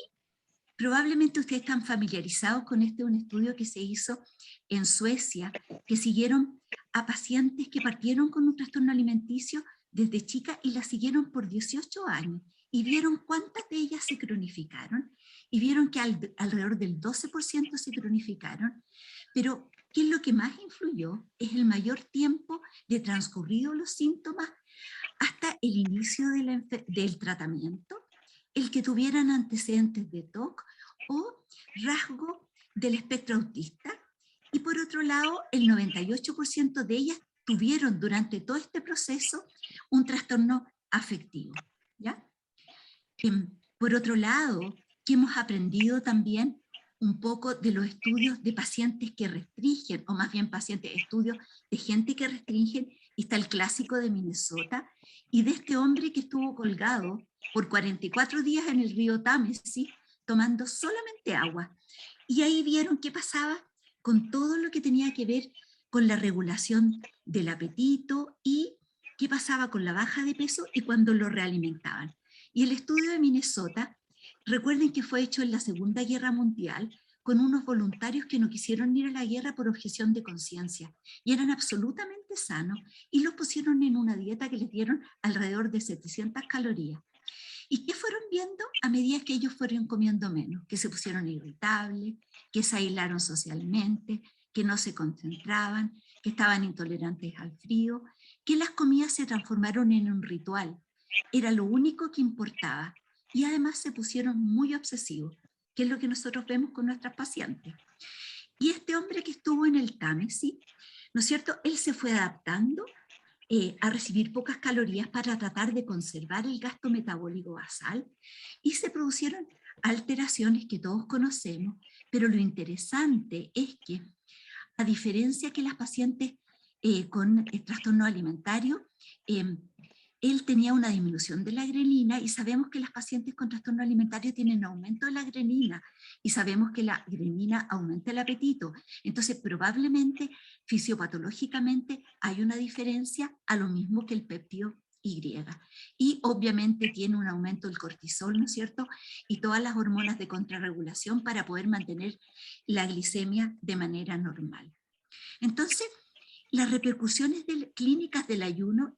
probablemente ustedes están familiarizados con un estudio que se hizo en Suecia, que siguieron a pacientes que partieron con un trastorno alimenticio desde chica y la siguieron por 18 años y vieron cuántas de ellas se cronificaron y vieron que alrededor del 12% se cronificaron, pero ¿qué es lo que más influyó? Es el mayor tiempo de transcurrido los síntomas hasta el inicio del tratamiento, el que tuvieran antecedentes de TOC o rasgo del espectro autista. Y por otro lado, el 98% de ellas tuvieron durante todo este proceso un trastorno afectivo, ¿ya? Por otro lado, que hemos aprendido también un poco de los estudios de pacientes que restringen, o más bien estudios de gente que restringen, y está el clásico de Minnesota, y de este hombre que estuvo colgado por 44 días en el río Támesis, tomando solamente agua. Y ahí vieron qué pasaba con todo lo que tenía que ver con la regulación del apetito y qué pasaba con la baja de peso y cuando lo realimentaban. Y el estudio de Minnesota, recuerden que fue hecho en la Segunda Guerra Mundial con unos voluntarios que no quisieron ir a la guerra por objeción de conciencia y eran absolutamente sanos y los pusieron en una dieta que les dieron alrededor de 700 calorías. ¿Y qué fueron viendo a medida que ellos fueron comiendo menos? Que se pusieron irritables, que se aislaron socialmente, que no se concentraban, que estaban intolerantes al frío, que las comidas se transformaron en un ritual. Era lo único que importaba. Y además se pusieron muy obsesivos, que es lo que nosotros vemos con nuestras pacientes. Y este hombre que estuvo en el Támesis, ¿no es cierto? Él se fue adaptando a recibir pocas calorías para tratar de conservar el gasto metabólico basal y se producieron alteraciones que todos conocemos, pero lo interesante es que, a diferencia que las pacientes con trastorno alimentario, él tenía una disminución de la grelina y sabemos que las pacientes con trastorno alimentario tienen aumento de la grelina y sabemos que la grelina aumenta el apetito. Entonces probablemente fisiopatológicamente hay una diferencia a lo mismo que el péptido Y. Y obviamente tiene un aumento del cortisol, ¿no es cierto? Y todas las hormonas de contrarregulación para poder mantener la glicemia de manera normal. Entonces, las repercusiones clínicas del ayuno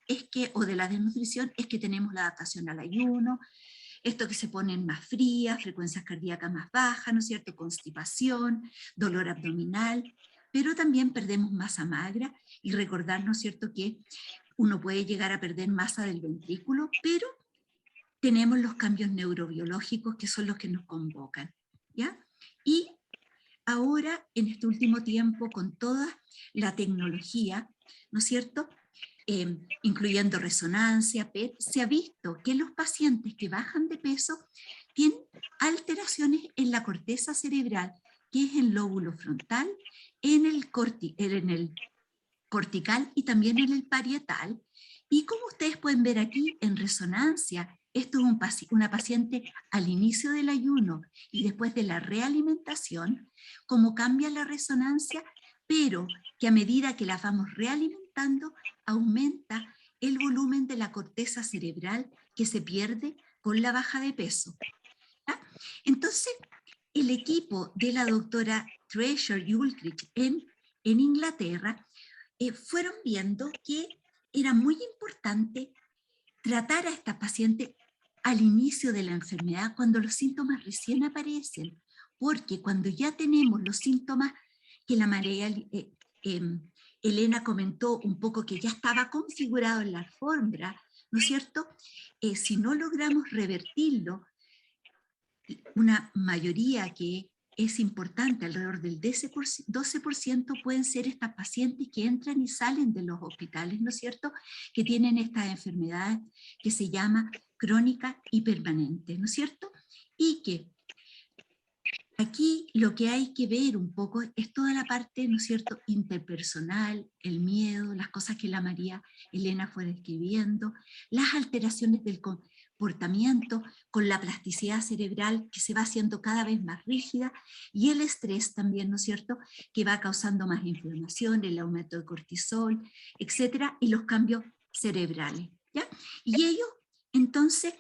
o de la desnutrición es que tenemos la adaptación al ayuno, esto que se ponen más frías, frecuencias cardíacas más bajas, ¿no es cierto? Constipación, dolor abdominal, pero también perdemos masa magra y recordar, ¿no es cierto?, que uno puede llegar a perder masa del ventrículo, pero tenemos los cambios neurobiológicos que son los que nos convocan, ¿ya? Y ahora, en este último tiempo, con toda la tecnología, ¿no es cierto?, incluyendo resonancia, PET, se ha visto que los pacientes que bajan de peso tienen alteraciones en la corteza cerebral, que es el lóbulo frontal, en el cortical y también en el parietal. Y como ustedes pueden ver aquí en resonancia, esto es una paciente al inicio del ayuno y después de la realimentación, cómo cambia la resonancia, pero que a medida que la vamos realimentando, aumenta el volumen de la corteza cerebral que se pierde con la baja de peso. ¿Ya? Entonces, el equipo de la doctora Treasure y Ulrich en Inglaterra fueron viendo que era muy importante tratar a estas pacientes al inicio de la enfermedad, cuando los síntomas recién aparecen, porque cuando ya tenemos los síntomas que la María Elena comentó un poco que ya estaba configurado en la alfombra, ¿no es cierto? Si no logramos revertirlo, una mayoría que es importante, alrededor del 12% pueden ser estas pacientes que entran y salen de los hospitales, ¿no es cierto?, que tienen estas enfermedades que se llama crónica y permanente, ¿no es cierto? Y que aquí lo que hay que ver un poco es toda la parte, ¿no es cierto?, interpersonal, el miedo, las cosas que la María Elena fue describiendo, las alteraciones del comportamiento con la plasticidad cerebral que se va haciendo cada vez más rígida y el estrés también, ¿no es cierto?, que va causando más inflamación, el aumento de cortisol, etcétera, y los cambios cerebrales, ¿ya? Y ellos, entonces,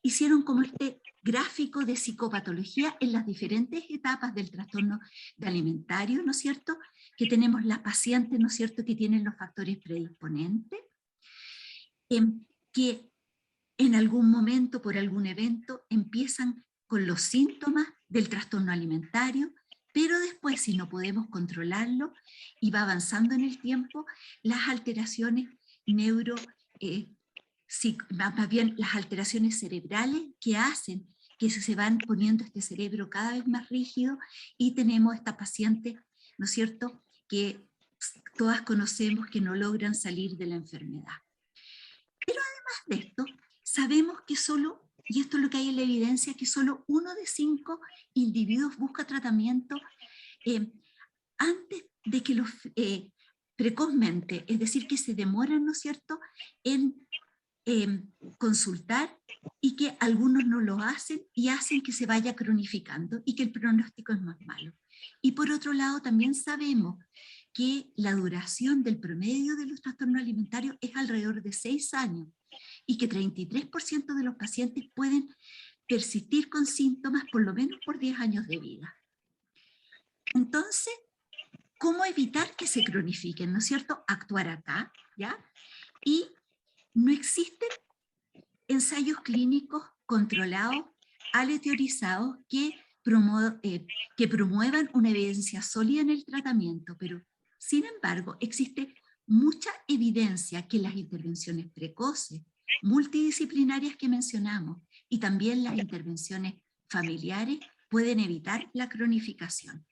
hicieron como este gráfico de psicopatología en las diferentes etapas del trastorno alimentario, ¿no es cierto?, que tenemos las pacientes, ¿no es cierto?, que tienen los factores predisponentes, que en algún momento, por algún evento, empiezan con los síntomas del trastorno alimentario, pero después, si no podemos controlarlo y va avanzando en el tiempo, las alteraciones más bien las alteraciones cerebrales que hacen que se van poniendo este cerebro cada vez más rígido y tenemos esta paciente, ¿no es cierto?, que todas conocemos que no logran salir de la enfermedad. Pero además de esto, sabemos que solo, y esto es lo que hay en la evidencia, que solo 1 de 5 individuos busca tratamiento antes de que los precozmente, es decir, que se demoran, ¿no es cierto?, en consultar y que algunos no lo hacen y hacen que se vaya cronificando y que el pronóstico es más malo. Y por otro lado también sabemos que la duración del promedio de los trastornos alimentarios es alrededor de 6 años y que 33% de los pacientes pueden persistir con síntomas por lo menos por 10 años de vida. Entonces, ¿cómo evitar que se cronifiquen? ¿No es cierto? Actuar acá, ¿ya? Y no existen ensayos clínicos controlados, aleatorizados, que promuevan una evidencia sólida en el tratamiento, pero sin embargo existe mucha evidencia que las intervenciones precoces, multidisciplinarias que mencionamos, y también las intervenciones familiares pueden evitar la cronificación,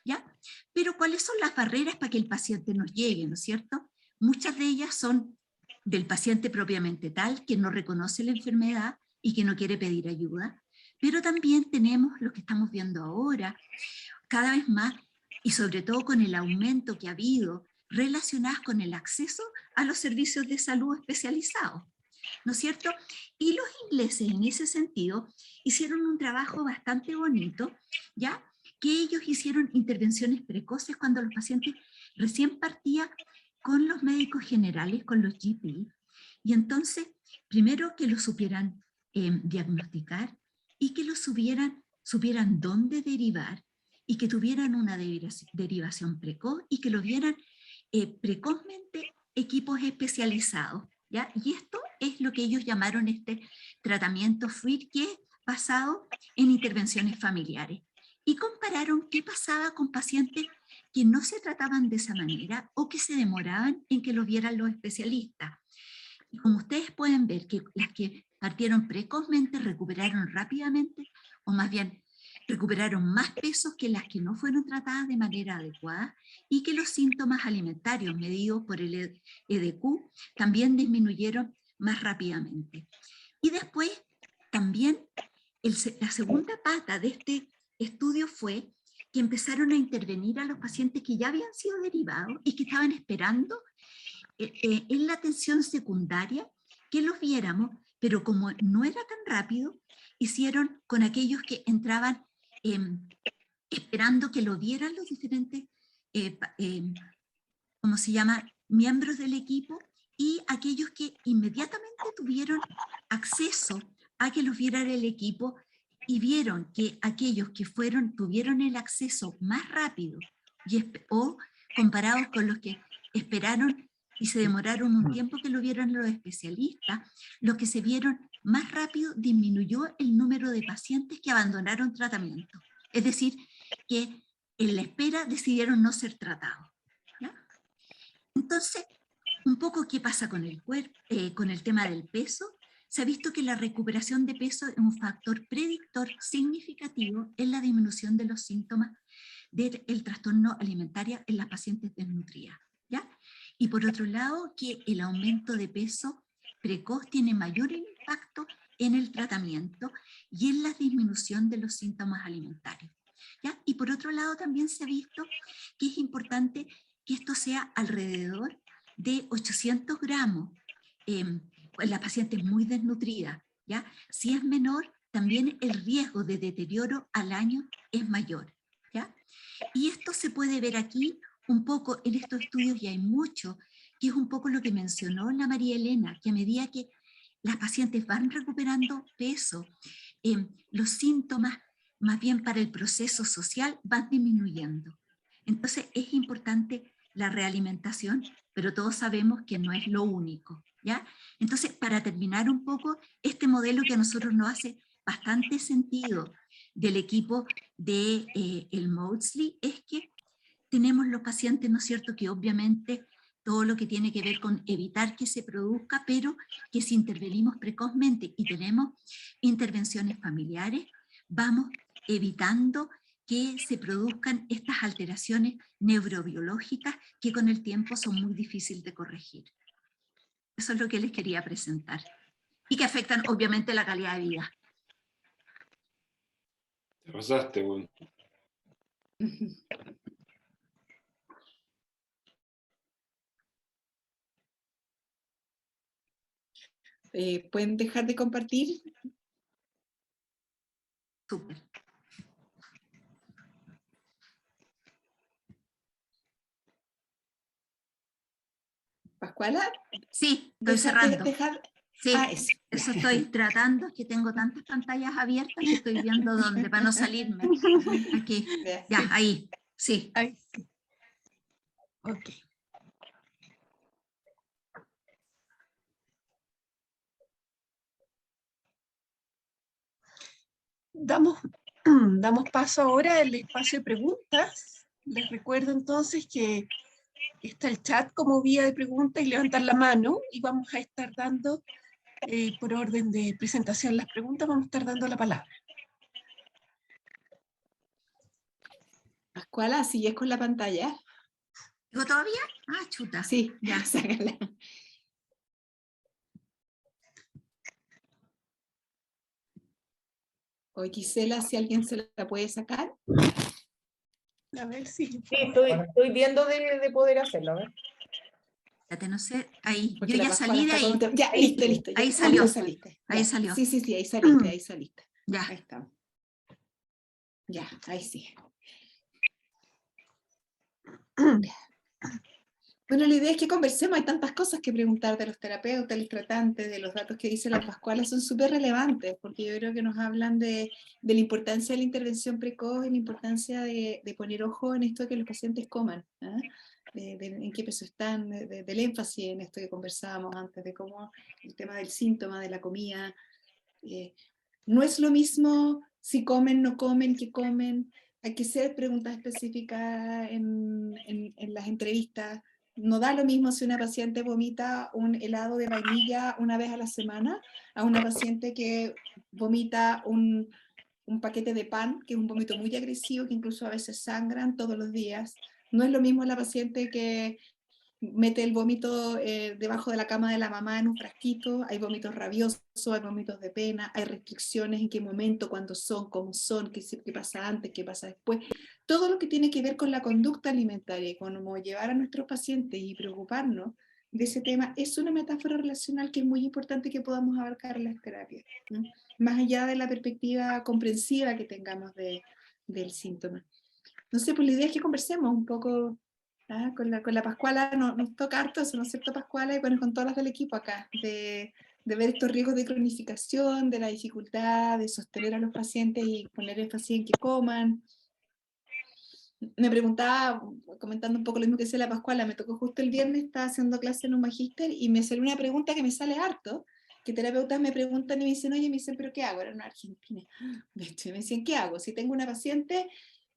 ¿ya? Pero ¿cuáles son las barreras para que el paciente nos llegue, ¿no es cierto? Muchas de ellas son del paciente propiamente tal, que no reconoce la enfermedad y que no quiere pedir ayuda, pero también tenemos lo que estamos viendo ahora, cada vez más, y sobre todo con el aumento que ha habido relacionadas con el acceso a los servicios de salud especializados, ¿no es cierto? Y los ingleses en ese sentido hicieron un trabajo bastante bonito, ¿ya?, que ellos hicieron intervenciones precoces cuando los pacientes recién partían con los médicos generales, con los GP, y entonces, primero que lo supieran diagnosticar y que lo supieran dónde derivar y que tuvieran una derivación precoz y que lo vieran precozmente equipos especializados, ¿ya? Y esto es lo que ellos llamaron este tratamiento FREED, que es basado en intervenciones familiares. Y compararon qué pasaba con pacientes que no se trataban de esa manera o que se demoraban en que lo vieran los especialistas. Y como ustedes pueden ver, que las que partieron precozmente recuperaron rápidamente, o más bien recuperaron más pesos que las que no fueron tratadas de manera adecuada, y que los síntomas alimentarios medidos por el EDQ también disminuyeron más rápidamente. Y después también la segunda pata de este estudio fue que empezaron a intervenir a los pacientes que ya habían sido derivados y que estaban esperando en la atención secundaria que los viéramos, pero como no era tan rápido, hicieron con aquellos que entraban esperando que lo vieran los diferentes, ¿cómo se llama?, miembros del equipo, y aquellos que inmediatamente tuvieron acceso a que los viera el equipo y vieron que aquellos que tuvieron el acceso más rápido o comparados con los que esperaron y se demoraron un tiempo que lo vieron los especialistas, los que se vieron más rápido disminuyó el número de pacientes que abandonaron tratamiento. Es decir, que en la espera decidieron no ser tratados. ¿Ya? Entonces, un poco qué pasa con el cuerpo, con el tema del peso. Se ha visto que la recuperación de peso es un factor predictor significativo en la disminución de los síntomas del trastorno alimentario en las pacientes desnutridas. ¿Ya? Y por otro lado, que el aumento de peso precoz tiene mayor impacto en el tratamiento y en la disminución de los síntomas alimentarios. ¿Ya? Y por otro lado, también se ha visto que es importante que esto sea alrededor de 800 gramos en las pacientes muy desnutridas. ¿Ya? Si es menor, también el riesgo de deterioro al año es mayor. ¿Ya? Y esto se puede ver aquí un poco en estos estudios, y hay mucho, que es un poco lo que mencionó la María Elena, que a medida que las pacientes van recuperando peso, los síntomas, más bien para el proceso social, van disminuyendo. Entonces es importante la realimentación, pero todos sabemos que no es lo único, ¿ya? Entonces, para terminar un poco, este modelo que a nosotros nos hace bastante sentido del equipo de el Maudsley es que tenemos los pacientes, ¿no es cierto?, que obviamente todo lo que tiene que ver con evitar que se produzca, pero que si intervenimos precozmente y tenemos intervenciones familiares, vamos evitando que se produzcan estas alteraciones neurobiológicas que con el tiempo son muy difíciles de corregir. Eso es lo que les quería presentar. Y que afectan obviamente la calidad de vida. Te pasaste, bueno. ¿Pueden dejar de compartir? Súper. ¿Pascuala? Sí, estoy cerrando. Sí, eso. eso estoy tratando, que tengo tantas pantallas abiertas que estoy viendo dónde, para no salirme. Aquí, ya, ahí, sí. Ahí sí. Ok. Damos paso ahora al espacio de preguntas. Les recuerdo entonces que está el chat como vía de preguntas y levantar la mano, y vamos a estar dando, por orden de presentación las preguntas, vamos a estar dando la palabra. Pascuala, ¿sigues con la pantalla? ¿Digo todavía? Ah, chuta. Sí, ya. Sácala. O Gisela, si alguien se la puede sacar. A ver si... Sí, estoy viendo de poder hacerlo. A ver. Espérate, no sé, ahí. Porque Yo la ya Pascuala salí de está ahí. con Ya, listo. Ahí Ya, salió. saliste. Ahí Ya. salió. Sí, ahí saliste. Ya. Ahí estamos. Ya, ahí sí. Bueno, la idea es que conversemos, hay tantas cosas que preguntar de los terapeutas, los tratantes, de los datos que dice la Pascuala, son súper relevantes, porque yo creo que nos hablan de la importancia de la intervención precoz y la importancia de poner ojo en esto de que los pacientes coman, ¿eh? En qué peso están, del énfasis en esto que conversábamos antes, de cómo el tema del síntoma, de la comida, no es lo mismo si comen, no comen, qué comen, hay que hacer preguntas específicas en las entrevistas. No da lo mismo si una paciente vomita un helado de vainilla una vez a la semana a una paciente que vomita un paquete de pan, que es un vómito muy agresivo, que incluso a veces sangran todos los días. No es lo mismo la paciente que mete el vómito debajo de la cama de la mamá en un frasquito, hay vómitos rabiosos, hay vómitos de pena, hay restricciones en qué momento, cuándo son, cómo son, qué pasa antes, qué pasa después. Todo lo que tiene que ver con la conducta alimentaria y con cómo llevar a nuestros pacientes y preocuparnos de ese tema es una metáfora relacional que es muy importante que podamos abarcar en las terapias, ¿no? Más allá de la perspectiva comprensiva que tengamos del síntoma. No sé, pues la idea es que conversemos un poco. Con la Pascuala nos toca harto eso, ¿no es cierto, Pascuala? Y bueno, con todas las del equipo acá, de ver estos riesgos de cronificación, de la dificultad de sostener a los pacientes y poner énfasis en que coman. Me preguntaba, comentando un poco lo mismo que decía la Pascuala, me tocó justo el viernes, estaba haciendo clase en un magíster y me salió una pregunta que me sale harto, que terapeutas me preguntan y me dicen, oye, me dicen, ¿pero qué hago? Era una argentina. De hecho, me decían, ¿qué hago? Si tengo una paciente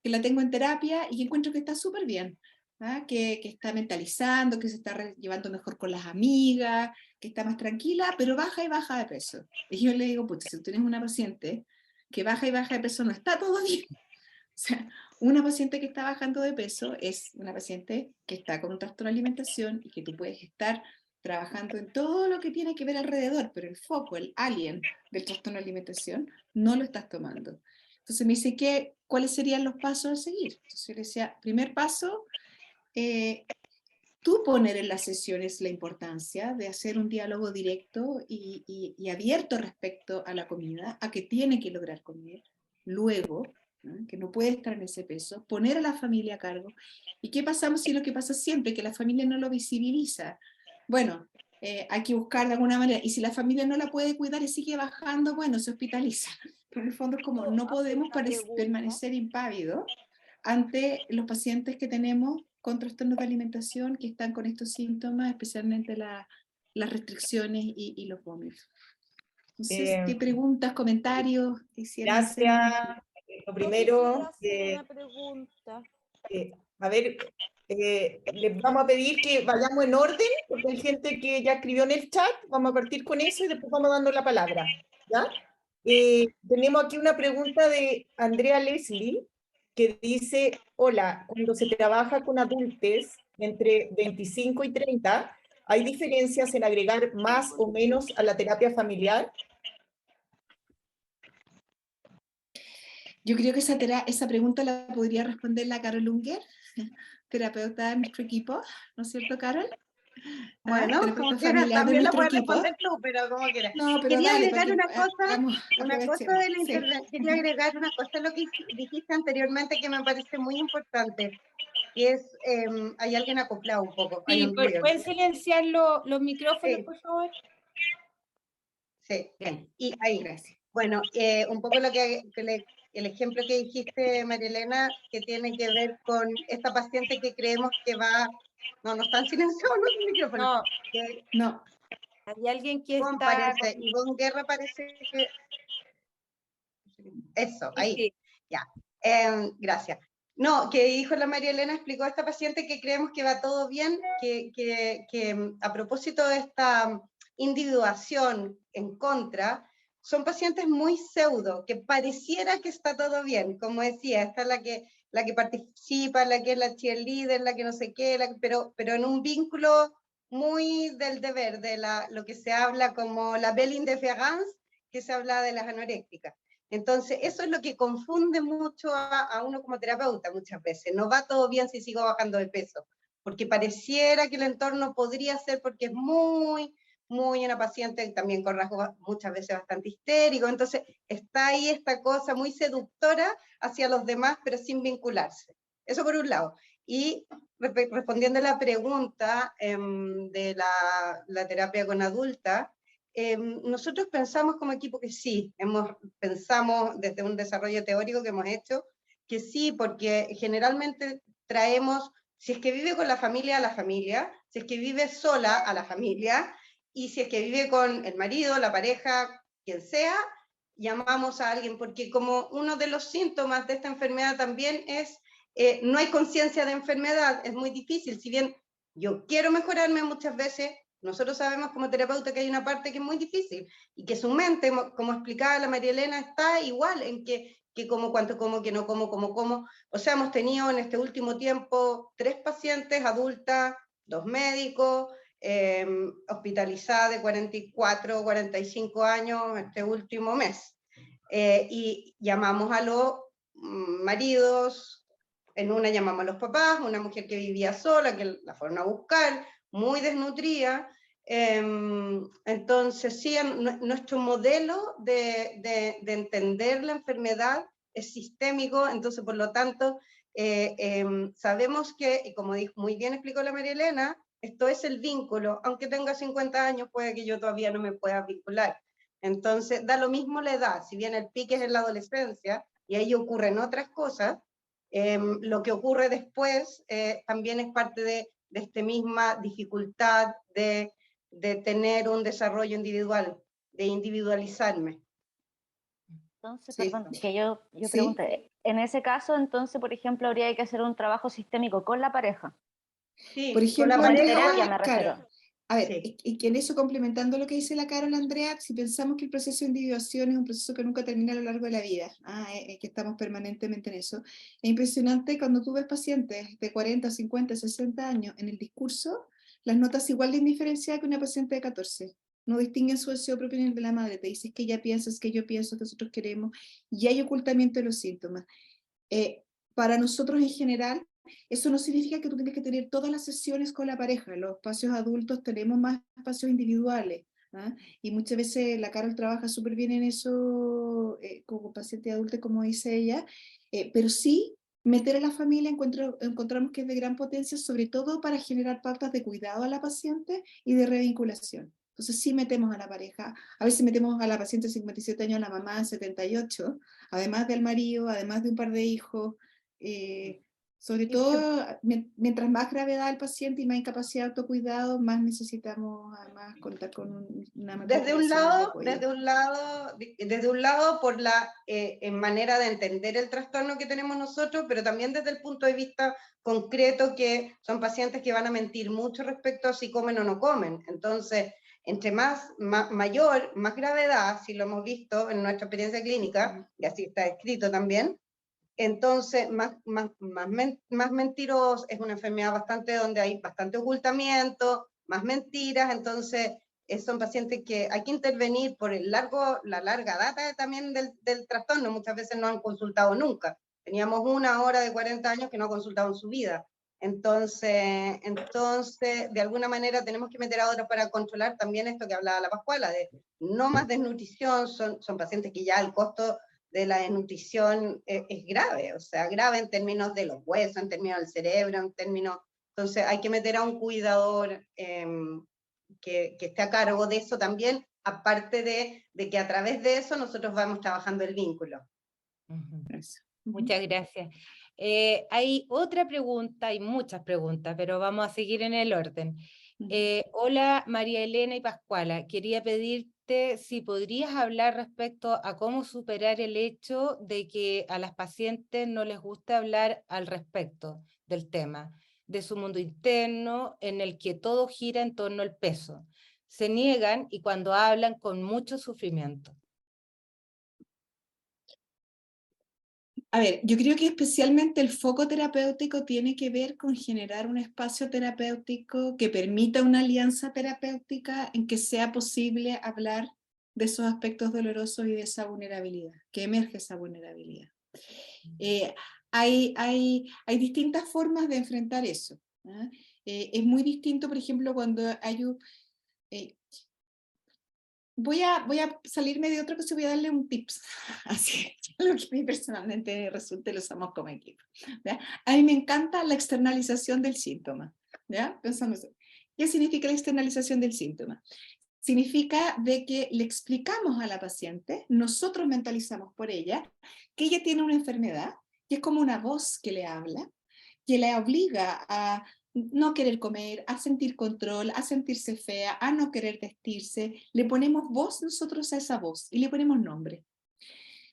que la tengo en terapia y que encuentro que está súper bien, ¿ah? Que está mentalizando, que se está llevando mejor con las amigas, que está más tranquila, pero baja y baja de peso. Y yo le digo, pucha, si tú tienes una paciente que baja y baja de peso, no está todo bien. O sea, una paciente que está bajando de peso es una paciente que está con un trastorno de alimentación y que tú puedes estar trabajando en todo lo que tiene que ver alrededor, pero el foco, el alien del trastorno de alimentación, no lo estás tomando. Entonces me dice, ¿cuáles serían los pasos a seguir? Entonces yo le decía, primer paso, tú poner en las sesiones la importancia de hacer un diálogo directo y abierto respecto a la comida, a que tiene que lograr comer. Luego, ¿no? Que no puede estar en ese peso, poner a la familia a cargo. ¿Y qué pasamos si lo que pasa siempre, que la familia no lo visibiliza? Bueno, hay que buscar de alguna manera, y si la familia no la puede cuidar y sigue bajando, bueno, se hospitaliza. Pero en el fondo es como no podemos permanecer impávidos ante los pacientes que tenemos con trastornos de alimentación que están con estos síntomas, especialmente las restricciones y los vómitos. Entonces, ¿qué preguntas, comentarios quisieran hacer? Gracias. Lo primero, una pregunta. a ver, les vamos a pedir que vayamos en orden, porque hay gente que ya escribió en el chat, vamos a partir con eso y después vamos dando la palabra, ¿ya? Tenemos aquí una pregunta de Andrea Leslie, que dice, hola, cuando se trabaja con adultos entre 25 y 30, ¿hay diferencias en agregar más o menos a la terapia familiar? Yo creo que esa pregunta la podría responder la Carol Unger, terapeuta de nuestro equipo, ¿no es cierto, Carol? Bueno, como quieras, también la puedes responder tú, pero como quieras. No, pero Quería dale, agregar una cosa, aprovechemos. quería agregar una cosa a lo que dijiste anteriormente que me parece muy importante, que es, hay alguien acoplado un poco. Hay un ruido. ¿Pueden silenciar los micrófonos, Sí. por favor? Sí, Bien. y ahí, Gracias. bueno, un poco lo el ejemplo que dijiste, María Elena, que tiene que ver con esta paciente que creemos que va, no están silenciados los micrófonos. No, No. hay alguien que Ivonne está... parece, Ivonne Guerra parece que, eso, ahí, Sí. ya, gracias. No, que dijo la María Elena, explicó a esta paciente que creemos que va todo bien, que a propósito de esta individuación en contra, son pacientes muy pseudo, que pareciera que está todo bien, como decía, esta es la que participa, la que es la cheerleader, la que no sé qué, pero en un vínculo muy del deber, de lo que se habla como la belle indifférence, que se habla de las anorécticas. Entonces, eso es lo que confunde mucho a uno como terapeuta muchas veces. No va todo bien si sigo bajando de peso, porque pareciera que el entorno podría ser porque es muy una paciente también con rasgos muchas veces bastante histéricos. Entonces, está ahí esta cosa muy seductora hacia los demás, pero sin vincularse. Eso por un lado. Y respondiendo a la pregunta de la terapia con adulta, nosotros pensamos como equipo que sí, pensamos desde un desarrollo teórico que hemos hecho, que sí, porque generalmente traemos, si es que vive con la familia, a la familia, si es que vive sola, a la familia, y si es que vive con el marido, la pareja, quien sea, llamamos a alguien, porque como uno de los síntomas de esta enfermedad también es, no hay conciencia de enfermedad, es muy difícil, si bien yo quiero mejorarme muchas veces, nosotros sabemos como terapeuta que hay una parte que es muy difícil y que su mente, como explicaba la María Elena, está igual en que como, cuánto como, que no como, como. O sea, hemos tenido en este último tiempo 3 pacientes adultas, 2 médicos, hospitalizada de 44, 45 años este último mes. Y llamamos a los maridos, en una llamamos a los papás, una mujer que vivía sola, que la fueron a buscar, muy desnutrida. Entonces, sí, nuestro modelo de entender la enfermedad es sistémico, entonces, por lo tanto, sabemos que, como muy bien explicó la María Elena, esto es el vínculo, aunque tenga 50 años, puede que yo todavía no me pueda vincular. Entonces, da lo mismo la edad, si bien el pique es en la adolescencia, y ahí ocurren otras cosas, lo que ocurre después también es parte de esta misma dificultad de tener un desarrollo individual. de individualizarme. Entonces, Sí. perdón, que yo Sí. pregunté, en ese caso, entonces, por ejemplo, habría que hacer un trabajo sistémico con la pareja. Sí, Por con ejemplo, la Como en pareja, terapia me Andrea, refiero. claro. A ver, Sí. y que en eso, complementando lo que dice la Carol, Andrea, si pensamos que el proceso de individuación es un proceso que nunca termina a lo largo de la vida, que estamos permanentemente en eso, es impresionante cuando tú ves pacientes de 40, 50, 60 años en el discurso, las notas igual de indiferenciadas que una paciente de 14. No distinguen su deseo propio ni el de la madre, te dices que ella piensa, es que yo pienso, que nosotros queremos, y hay ocultamiento de los síntomas. Para nosotros en general, eso no significa que tú tienes que tener todas las sesiones con la pareja. En los espacios adultos tenemos más espacios individuales, ¿ah? Y muchas veces la Carol trabaja súper bien en eso como paciente adulta, como dice ella, pero sí meter a la familia encontramos que es de gran potencia, sobre todo para generar pautas de cuidado a la paciente y de revinculación. Entonces sí metemos a la pareja, a veces metemos a la paciente de 57 años, a la mamá de 78, además del marido, además de un par de hijos, sobre todo, mientras más gravedad el paciente y más incapacidad de autocuidado, más necesitamos además contar con una matriz desde un relacional de lado, apoyo. desde un lado por la manera de entender el trastorno que tenemos nosotros, pero también desde el punto de vista concreto que son pacientes que van a mentir mucho respecto a si comen o no comen. Entonces, entre más gravedad, si lo hemos visto en nuestra experiencia clínica, y así está escrito también, entonces más mentirosos, es una enfermedad bastante donde hay bastante ocultamiento, más mentiras, entonces son pacientes que hay que intervenir por la larga data también del trastorno, muchas veces no han consultado nunca. Teníamos una hora de 40 años que no ha consultado en su vida. Entonces, de alguna manera tenemos que meter a otros para controlar también esto que hablaba la Pascuala, de no más desnutrición, son pacientes que ya el costo de la desnutrición es grave, o sea, grave en términos de los huesos, en términos del cerebro, en términos... Entonces hay que meter a un cuidador que esté a cargo de eso también, aparte de que a través de eso nosotros vamos trabajando el vínculo. Eso. Muchas gracias. Hay otra pregunta, hay muchas preguntas, pero vamos a seguir en el orden. Hola María Elena y Pascuala, quería pedirte si podrías hablar respecto a cómo superar el hecho de que a las pacientes no les gusta hablar al respecto del tema, de su mundo interno en el que todo gira en torno al peso. Se niegan y cuando hablan con mucho sufrimiento. A ver, yo creo que especialmente el foco terapéutico tiene que ver con generar un espacio terapéutico que permita una alianza terapéutica en que sea posible hablar de esos aspectos dolorosos y de esa vulnerabilidad, que emerge esa vulnerabilidad. Hay distintas formas de enfrentar eso. Es muy distinto, por ejemplo, cuando hay un... Voy a salirme de otra cosa, voy a darle un tips, así lo que a mí personalmente resulta y lo usamos como equipo. ¿Ya? A mí me encanta la externalización del síntoma. ¿Ya? Pensando eso. ¿Qué significa la externalización del síntoma? Significa de que le explicamos a la paciente, nosotros mentalizamos por ella, que ella tiene una enfermedad, que es como una voz que le habla, que la obliga a no querer comer, a sentir control, a sentirse fea, a no querer vestirse. Le ponemos voz nosotros a esa voz y le ponemos nombre.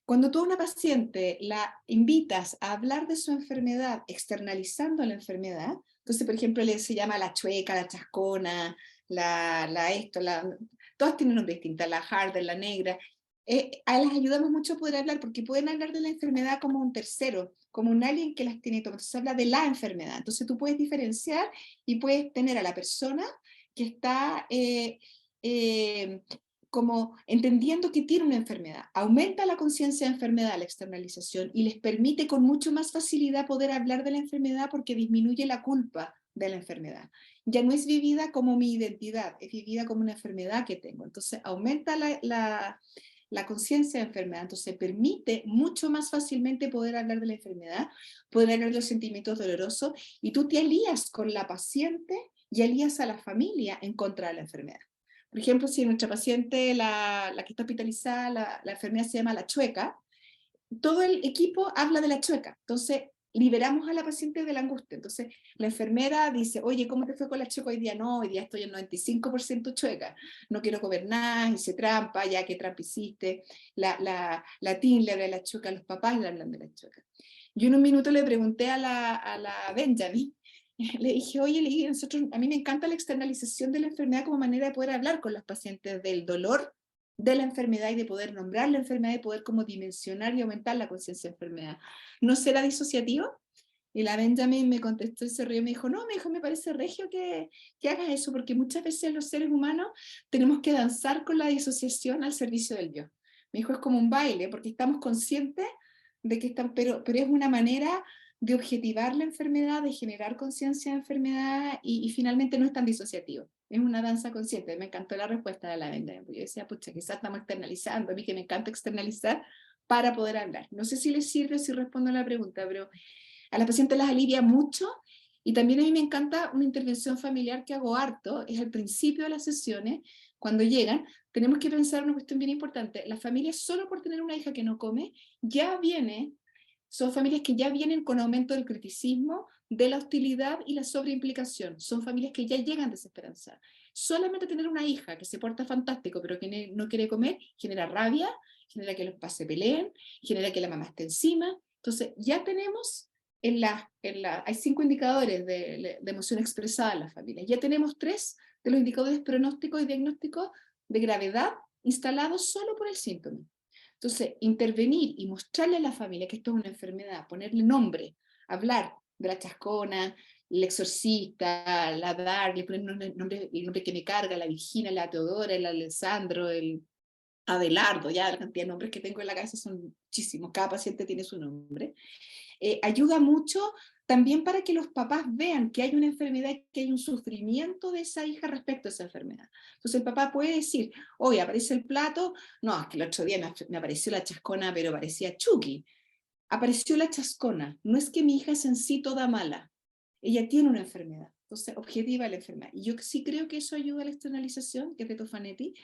Cuando tú a una paciente la invitas a hablar de su enfermedad, externalizando la enfermedad, entonces, por ejemplo, se llama la chueca, la chascona, todas tienen nombre distinto, la harder, la negra. A las ayudamos mucho a poder hablar, porque pueden hablar de la enfermedad como un tercero, como un alguien que las tiene todas. Entonces habla de la enfermedad. Entonces tú puedes diferenciar y puedes tener a la persona que está como entendiendo que tiene una enfermedad. Aumenta la conciencia de enfermedad, la externalización, y les permite con mucho más facilidad poder hablar de la enfermedad porque disminuye la culpa de la enfermedad. Ya no es vivida como mi identidad, es vivida como una enfermedad que tengo. Entonces aumenta la conciencia de enfermedad, entonces permite mucho más fácilmente poder hablar de la enfermedad, poder hablar de los sentimientos dolorosos, y tú te alías con la paciente y alías a la familia en contra de la enfermedad. Por ejemplo, si nuestra paciente, la que está hospitalizada, la enfermedad se llama la chueca, todo el equipo habla de la chueca. Entonces, liberamos a la paciente de la angustia. Entonces, la enfermera dice, oye, ¿cómo te fue con la chueca hoy día? No, hoy día estoy en 95% chueca, no quiero comer nada, hice trampa, ya que trampa hiciste. La teen le habla de la chueca, los papás le hablan de la chueca. Yo en un minuto le pregunté a la Benjamin, le dije, oye, le dije, a mí me encanta la externalización de la enfermedad como manera de poder hablar con los pacientes del dolor de la enfermedad y de poder nombrar la enfermedad y poder como dimensionar y aumentar la conciencia de enfermedad. ¿No será disociativo? Y la Benjamin me contestó y se rió y me dijo, no, me parece regio que hagas eso, porque muchas veces los seres humanos tenemos que danzar con la disociación al servicio del yo. Me dijo, es como un baile, porque estamos conscientes de que están, pero es una manera de objetivar la enfermedad, de generar conciencia de enfermedad y finalmente no es tan disociativo. Es una danza consciente. Me encantó la respuesta de la Benjamin. Yo decía, pucha, quizás estamos externalizando, a mí que me encanta externalizar para poder hablar. No sé si les sirve o si respondo a la pregunta, pero a la paciente las alivia mucho y también a mí me encanta una intervención familiar que hago harto, es al principio de las sesiones, cuando llegan, tenemos que pensar una cuestión bien importante. La familia solo por tener una hija que no come, son familias que ya vienen con aumento del criticismo, de la hostilidad y la sobreimplicación. Son familias que ya llegan desesperanzadas. Solamente tener una hija que se porta fantástico pero que no quiere comer, genera rabia, genera que los papás se peleen, genera que la mamá esté encima. Entonces ya tenemos, hay 5 indicadores de emoción expresada en las familias. Ya tenemos 3 de los indicadores pronósticos y diagnósticos de gravedad instalados solo por el síntoma. Entonces, intervenir y mostrarle a la familia que esto es una enfermedad, ponerle nombre, hablar de la chascona, el exorcista, la Dark, le poner el nombre que me carga, la Virginia, la Teodora, el Alessandro, el Abelardo, ya la cantidad de nombres que tengo en la cabeza son muchísimos, cada paciente tiene su nombre. Ayuda mucho también para que los papás vean que hay una enfermedad, que hay un sufrimiento de esa hija respecto a esa enfermedad. Entonces el papá puede decir, hoy aparece el plato, no, es que el otro día me apareció la chascona, pero parecía Chucky. Apareció la chascona, no es que mi hija es en sí toda mala, ella tiene una enfermedad, entonces objetiva la enfermedad. Y yo sí creo que eso ayuda a la externalización, que es de Tofanetti,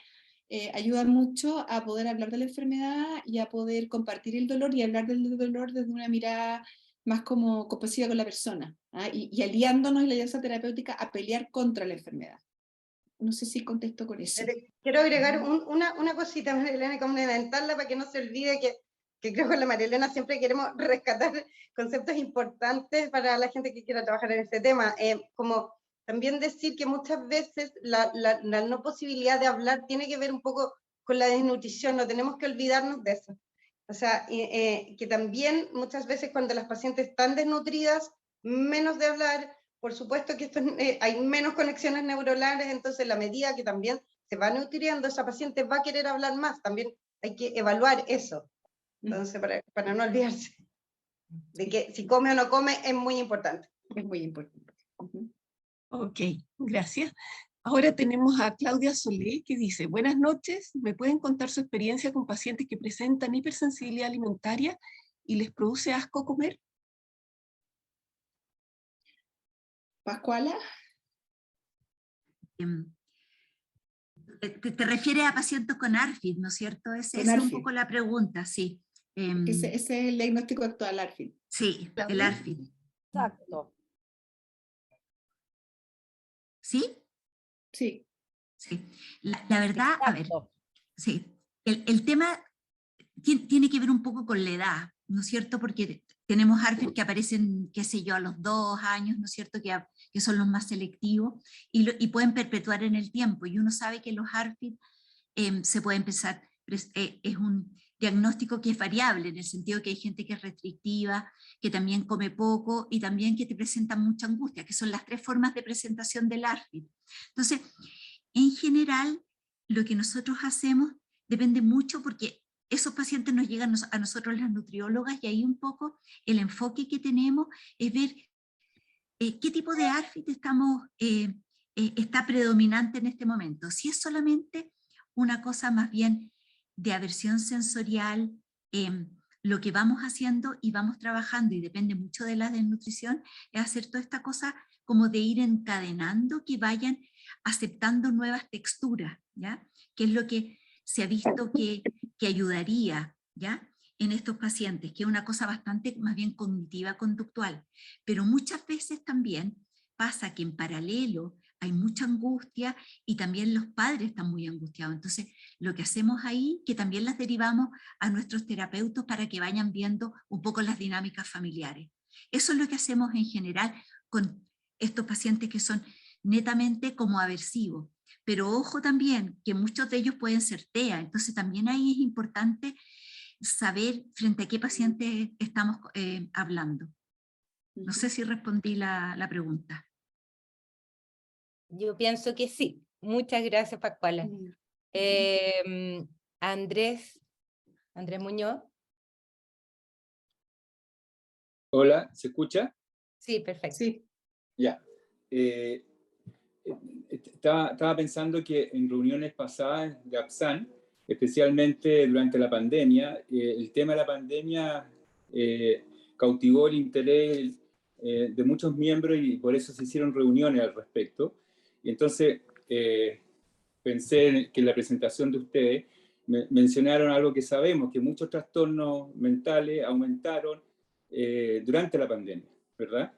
ayuda mucho a poder hablar de la enfermedad y a poder compartir el dolor y hablar del dolor desde una mirada más como compasiva con la persona, ¿ah? Y aliándonos en la alianza terapéutica a pelear contra la enfermedad. No sé si contesto con eso. Quiero agregar una cosita, María Elena, complementarla para que no se olvide que creo que la María Elena siempre queremos rescatar conceptos importantes para la gente que quiera trabajar en este tema. Como también decir que muchas veces la no posibilidad de hablar tiene que ver un poco con la desnutrición, no tenemos que olvidarnos de eso. O sea, que también muchas veces cuando las pacientes están desnutridas, menos de hablar, por supuesto que hay menos conexiones neuronales, entonces la medida que también se va nutriendo, esa paciente va a querer hablar más, también hay que evaluar eso. Entonces, para no olvidarse de que si come o no come es muy importante. Es muy importante. Ok, gracias. Ahora tenemos a Claudia Solé que dice, buenas noches, ¿me pueden contar su experiencia con pacientes que presentan hipersensibilidad alimentaria y les produce asco comer? Pascuala. Te refieres a pacientes con ARFID, ¿no es cierto? Esa es un poco la pregunta, sí. Ese es el diagnóstico actual, ARFID. Sí, el ARFID. Exacto. ¿Sí? Sí. Sí. La verdad, Exacto. a ver, sí, el tema tiene que ver un poco con la edad, ¿no es cierto? Porque tenemos ARFID que aparecen, qué sé yo, a los 2 años, ¿no es cierto? Que son los más selectivos y pueden perpetuar en el tiempo. Y uno sabe que los ARFID se puede empezar, es un diagnóstico que es variable, en el sentido que hay gente que es restrictiva, que también come poco y también que te presenta mucha angustia, que son las 3 formas de presentación del ARFID. Entonces, en general, lo que nosotros hacemos depende mucho porque esos pacientes nos llegan a nosotros las nutriólogas y ahí un poco el enfoque que tenemos es ver qué tipo de ARFID está predominante en este momento. Si es solamente una cosa más bien de aversión sensorial, lo que vamos haciendo y vamos trabajando, y depende mucho de la desnutrición, es hacer toda esta cosa como de ir encadenando que vayan aceptando nuevas texturas, ¿ya? Que es lo que se ha visto que ayudaría, ¿ya? en estos pacientes, que es una cosa bastante más bien cognitiva, conductual, pero muchas veces también pasa que en paralelo hay mucha angustia y también los padres están muy angustiados. Entonces, lo que hacemos ahí, que también las derivamos a nuestros terapeutas para que vayan viendo un poco las dinámicas familiares. Eso es lo que hacemos en general con estos pacientes que son netamente como aversivos. Pero ojo también, que muchos de ellos pueden ser TEA, entonces también ahí es importante saber frente a qué paciente estamos hablando. No sé si respondí la pregunta. Yo pienso que sí. Muchas gracias, Pascuala. Andrés Muñoz. Hola, ¿se escucha? Sí, perfecto. Sí. Ya. Estaba pensando que en reuniones pasadas de APSAN, especialmente durante la pandemia, el tema de la pandemia cautivó el interés de muchos miembros y por eso se hicieron reuniones al respecto. Y entonces pensé que en la presentación de ustedes mencionaron algo que sabemos, que muchos trastornos mentales aumentaron durante la pandemia, ¿verdad?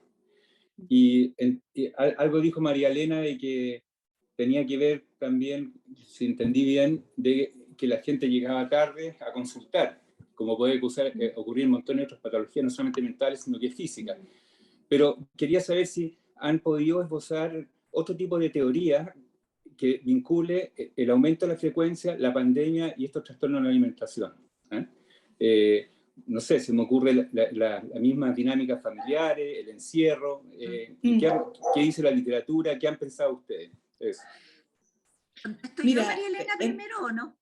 Y algo dijo María Elena de que tenía que ver también, si entendí bien, de que la gente llegaba tarde a consultar, como puede ocurrir en montones de otras patologías, no solamente mentales, sino que físicas. Pero quería saber si han podido esbozar otro tipo de teoría que vincule el aumento de la frecuencia, la pandemia y estos trastornos de la alimentación. No sé, se me ocurre la misma dinámica familiar, el encierro, ¿qué dice la literatura? ¿Qué han pensado ustedes? Eso. ¿Estoy yo, María Elena, primero o no?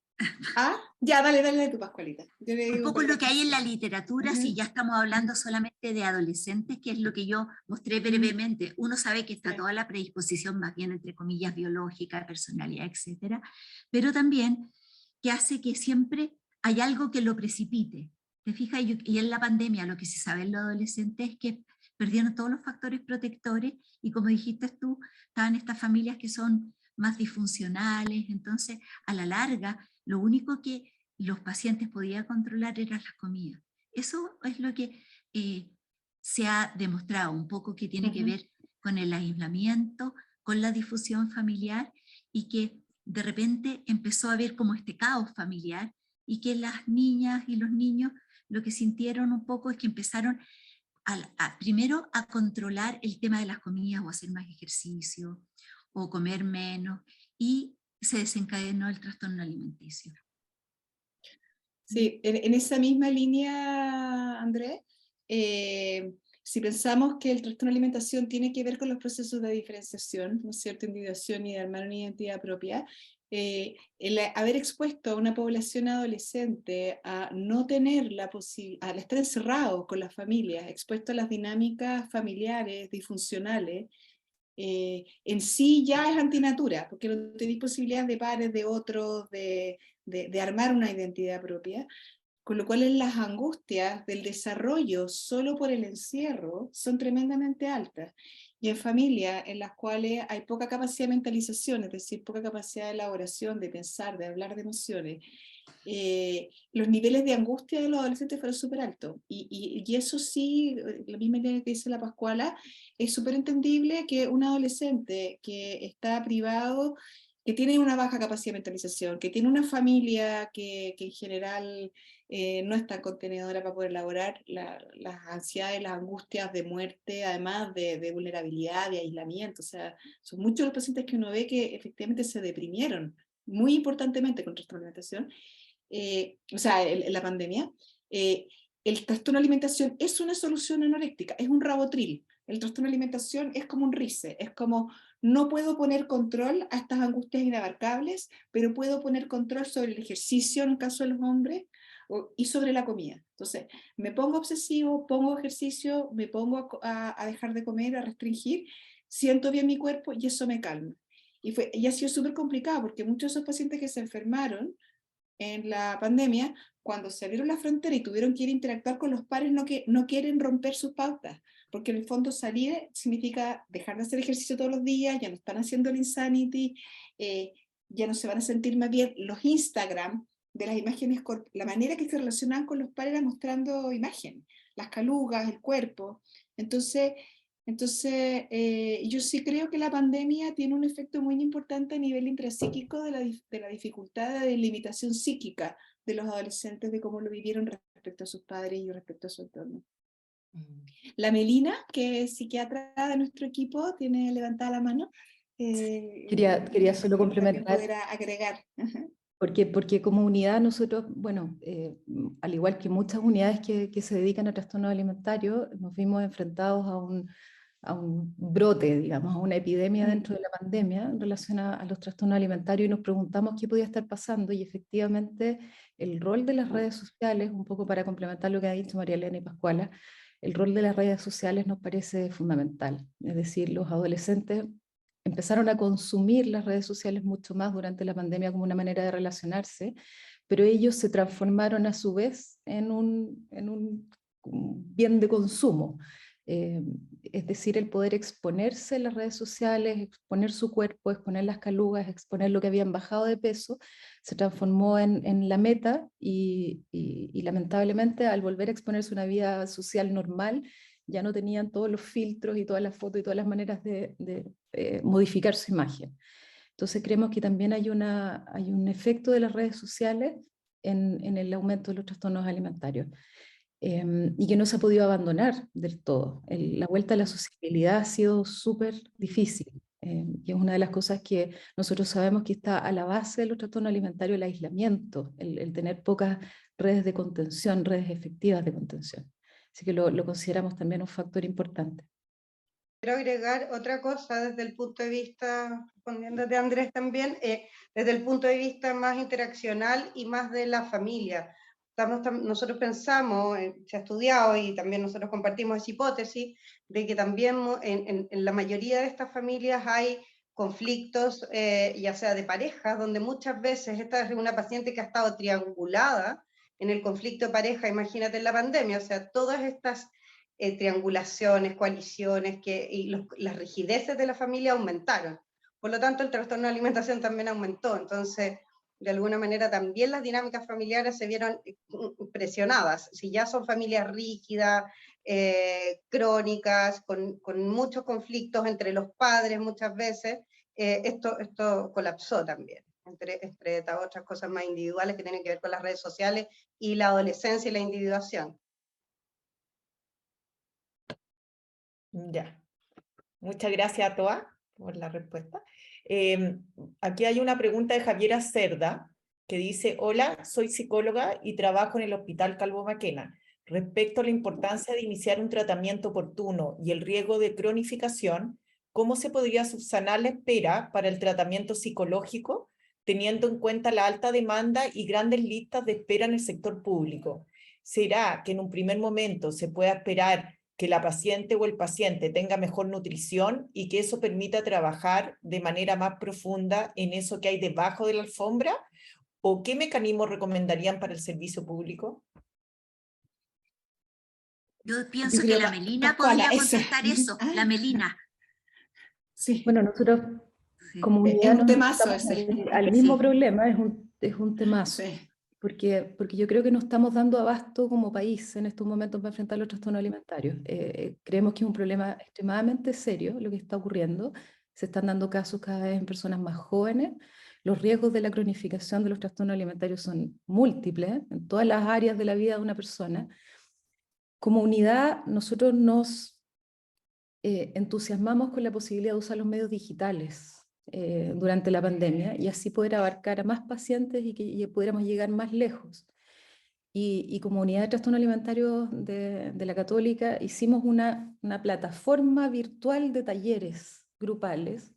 Ya, dale tu, Pascualita. Yo le digo un poco lo que hay en la literatura, si ya estamos hablando solamente de adolescentes, que es lo que yo mostré brevemente. Uno sabe que está toda la predisposición, más bien entre comillas, biológica, personalidad, etcétera, pero también que hace que siempre hay algo que lo precipite. ¿Te fijas? Y en la pandemia lo que se sabe en los adolescentes es que perdieron todos los factores protectores y, como dijiste tú, estaban estas familias que son más disfuncionales. Entonces, a la larga, lo único que los pacientes podían controlar eran las comidas. Eso es lo que se ha demostrado, un poco que tiene que ver con el aislamiento, con la difusión familiar, y que de repente empezó a haber como este caos familiar, y que las niñas y los niños lo que sintieron un poco es que empezaron primero a controlar el tema de las comidas, o hacer más ejercicio, o comer menos, y se desencadenó el trastorno alimenticio. Sí, en esa misma línea, Andrés, si pensamos que el trastorno de alimentación tiene que ver con los procesos de diferenciación, ¿no es cierto?, individuación y de armar una identidad propia, el haber expuesto a una población adolescente a no tener la posibilidad, al estar encerrado con las familias, expuesto a las dinámicas familiares disfuncionales, en sí ya es antinatura, porque no tenéis posibilidades de pares, de otros, de armar una identidad propia, con lo cual las angustias del desarrollo solo por el encierro son tremendamente altas. Y en familias en las cuales hay poca capacidad de mentalización, es decir, poca capacidad de elaboración, de pensar, de hablar de emociones, los niveles de angustia de los adolescentes fueron súper altos. Y eso sí, la misma idea que dice la Pascuala, es súper entendible que un adolescente que está privado, que tiene una baja capacidad de mentalización, que tiene una familia que en general no es tan contenedora para poder elaborar las ansiedades, las angustias de muerte, además de vulnerabilidad, de aislamiento. O sea, son muchos los pacientes que uno ve que efectivamente se deprimieron muy importantemente con trastorno de alimentación, en la pandemia. El trastorno de alimentación es una solución anoréctica, es un rabotril. El trastorno de alimentación es como un RICE, es como no puedo poner control a estas angustias inabarcables, pero puedo poner control sobre el ejercicio en el caso de los hombres y sobre la comida. Entonces, me pongo obsesivo, pongo ejercicio, me pongo a dejar de comer, a restringir, siento bien mi cuerpo y eso me calma. Y ha sido súper complicado porque muchos de esos pacientes que se enfermaron en la pandemia, cuando se abrieron la frontera y tuvieron que ir a interactuar con los pares, no quieren romper sus pautas, porque en el fondo salir significa dejar de hacer ejercicio todos los días, ya no están haciendo el Insanity, ya no se van a sentir más bien. Los Instagram de las imágenes, la manera que se relacionaban con los padres era mostrando imágenes, las calugas, el cuerpo. Entonces yo sí creo que la pandemia tiene un efecto muy importante a nivel intrapsíquico de la dificultad de limitación psíquica de los adolescentes, de cómo lo vivieron respecto a sus padres y respecto a su entorno. La Melina, que es psiquiatra de nuestro equipo, tiene levantada la mano. Quería solo complementar. Poder agregar. Porque como unidad nosotros, bueno, al igual que muchas unidades que se dedican a trastornos alimentarios, nos vimos enfrentados a un brote, digamos, a una epidemia dentro de la pandemia en relación a los trastornos alimentarios, y nos preguntamos qué podía estar pasando, y efectivamente el rol de las redes sociales, un poco para complementar lo que ha dicho María Elena y Pascuala, el rol de las redes sociales nos parece fundamental. Es decir, los adolescentes empezaron a consumir las redes sociales mucho más durante la pandemia como una manera de relacionarse, pero ellos se transformaron a su vez en un bien de consumo. Es decir, el poder exponerse en las redes sociales, exponer su cuerpo, exponer las calugas, exponer lo que habían bajado de peso, se transformó en la meta, y lamentablemente al volver a exponerse una vida social normal, ya no tenían todos los filtros y todas las fotos y todas las maneras de modificar su imagen. Entonces creemos que también hay un efecto de las redes sociales en el aumento de los trastornos alimentarios, y que no se ha podido abandonar del todo. La vuelta a la sociabilidad ha sido súper difícil, y es una de las cosas que nosotros sabemos que está a la base de los trastornos alimentarios: el aislamiento, el tener pocas redes de contención, redes efectivas de contención. Así que lo consideramos también un factor importante. Quiero agregar otra cosa desde el punto de vista, respondiéndote Andrés también, desde el punto de vista más interaccional y más de la familia. Nosotros pensamos, se ha estudiado y también nosotros compartimos esa hipótesis, de que también en la mayoría de estas familias hay conflictos, ya sea de parejas, donde muchas veces esta es una paciente que ha estado triangulada en el conflicto de pareja, imagínate en la pandemia, o sea, todas estas triangulaciones, coaliciones, las rigideces de la familia aumentaron. Por lo tanto, el trastorno de alimentación también aumentó. Entonces, de alguna manera, también las dinámicas familiares se vieron presionadas. Si ya son familias rígidas, crónicas, con muchos conflictos entre los padres muchas veces, esto colapsó también, entre otras cosas más individuales que tienen que ver con las redes sociales y la adolescencia y la individuación. Ya. Muchas gracias a todas por la respuesta. Aquí hay una pregunta de Javiera Cerda que dice: hola, soy psicóloga y trabajo en el Hospital Calvo Maquena. Respecto a la importancia de iniciar un tratamiento oportuno y el riesgo de cronificación, ¿cómo se podría subsanar la espera para el tratamiento psicológico, teniendo en cuenta la alta demanda y grandes listas de espera en el sector público? ¿Será que en un primer momento se pueda esperar que la paciente o el paciente tenga mejor nutrición y que eso permita trabajar de manera más profunda en eso que hay debajo de la alfombra? ¿O qué mecanismos recomendarían para el servicio público? Yo pienso que la Melina podría contestar eso, la Melina. Sí. Bueno, nosotros como unidad es un temazo al mismo problema, es un temazo. Sí. Porque yo creo que no estamos dando abasto como país en estos momentos para enfrentar los trastornos alimentarios. Creemos que es un problema extremadamente serio lo que está ocurriendo. Se están dando casos cada vez en personas más jóvenes. Los riesgos de la cronificación de los trastornos alimentarios son múltiples en todas las áreas de la vida de una persona. Como unidad, nosotros nos entusiasmamos con la posibilidad de usar los medios digitales durante la pandemia, y así poder abarcar a más pacientes y que pudiéramos llegar más lejos. Y como unidad de trastorno alimentario de la Católica hicimos una plataforma virtual de talleres grupales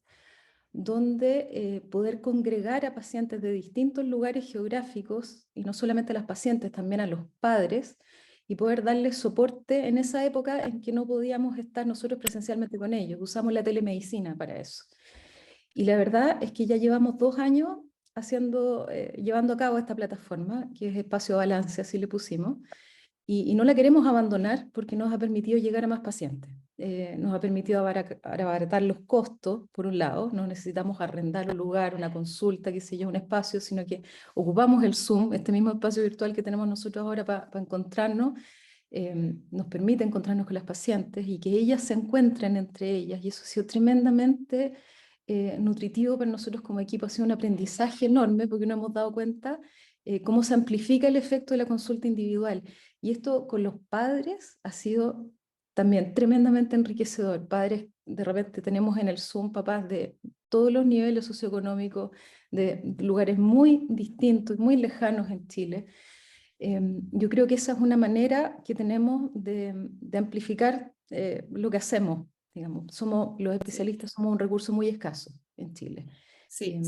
donde poder congregar a pacientes de distintos lugares geográficos, y no solamente a las pacientes, también a los padres, y poder darles soporte en esa época en que no podíamos estar nosotros presencialmente con ellos. Usamos la telemedicina para eso. Y la verdad es que ya llevamos 2 años llevando a cabo esta plataforma, que es Espacio Balance, así le pusimos, y no la queremos abandonar porque nos ha permitido llegar a más pacientes. nos ha permitido abaratar los costos, por un lado, no necesitamos arrendar un lugar, una consulta, qué sé yo, un espacio, sino que ocupamos el Zoom, este mismo espacio virtual que tenemos nosotros ahora para encontrarnos, nos permite encontrarnos con las pacientes y que ellas se encuentren entre ellas, y eso ha sido tremendamente nutritivo para nosotros como equipo, ha sido un aprendizaje enorme porque nos hemos dado cuenta cómo se amplifica el efecto de la consulta individual, y esto con los padres ha sido también tremendamente enriquecedor. Padres, de repente tenemos en el Zoom papás de todos los niveles socioeconómicos, de lugares muy distintos, muy lejanos en Chile. Yo creo que esa es una manera que tenemos de amplificar lo que hacemos, digamos. Somos, los especialistas somos un recurso muy escaso en Chile. Sí.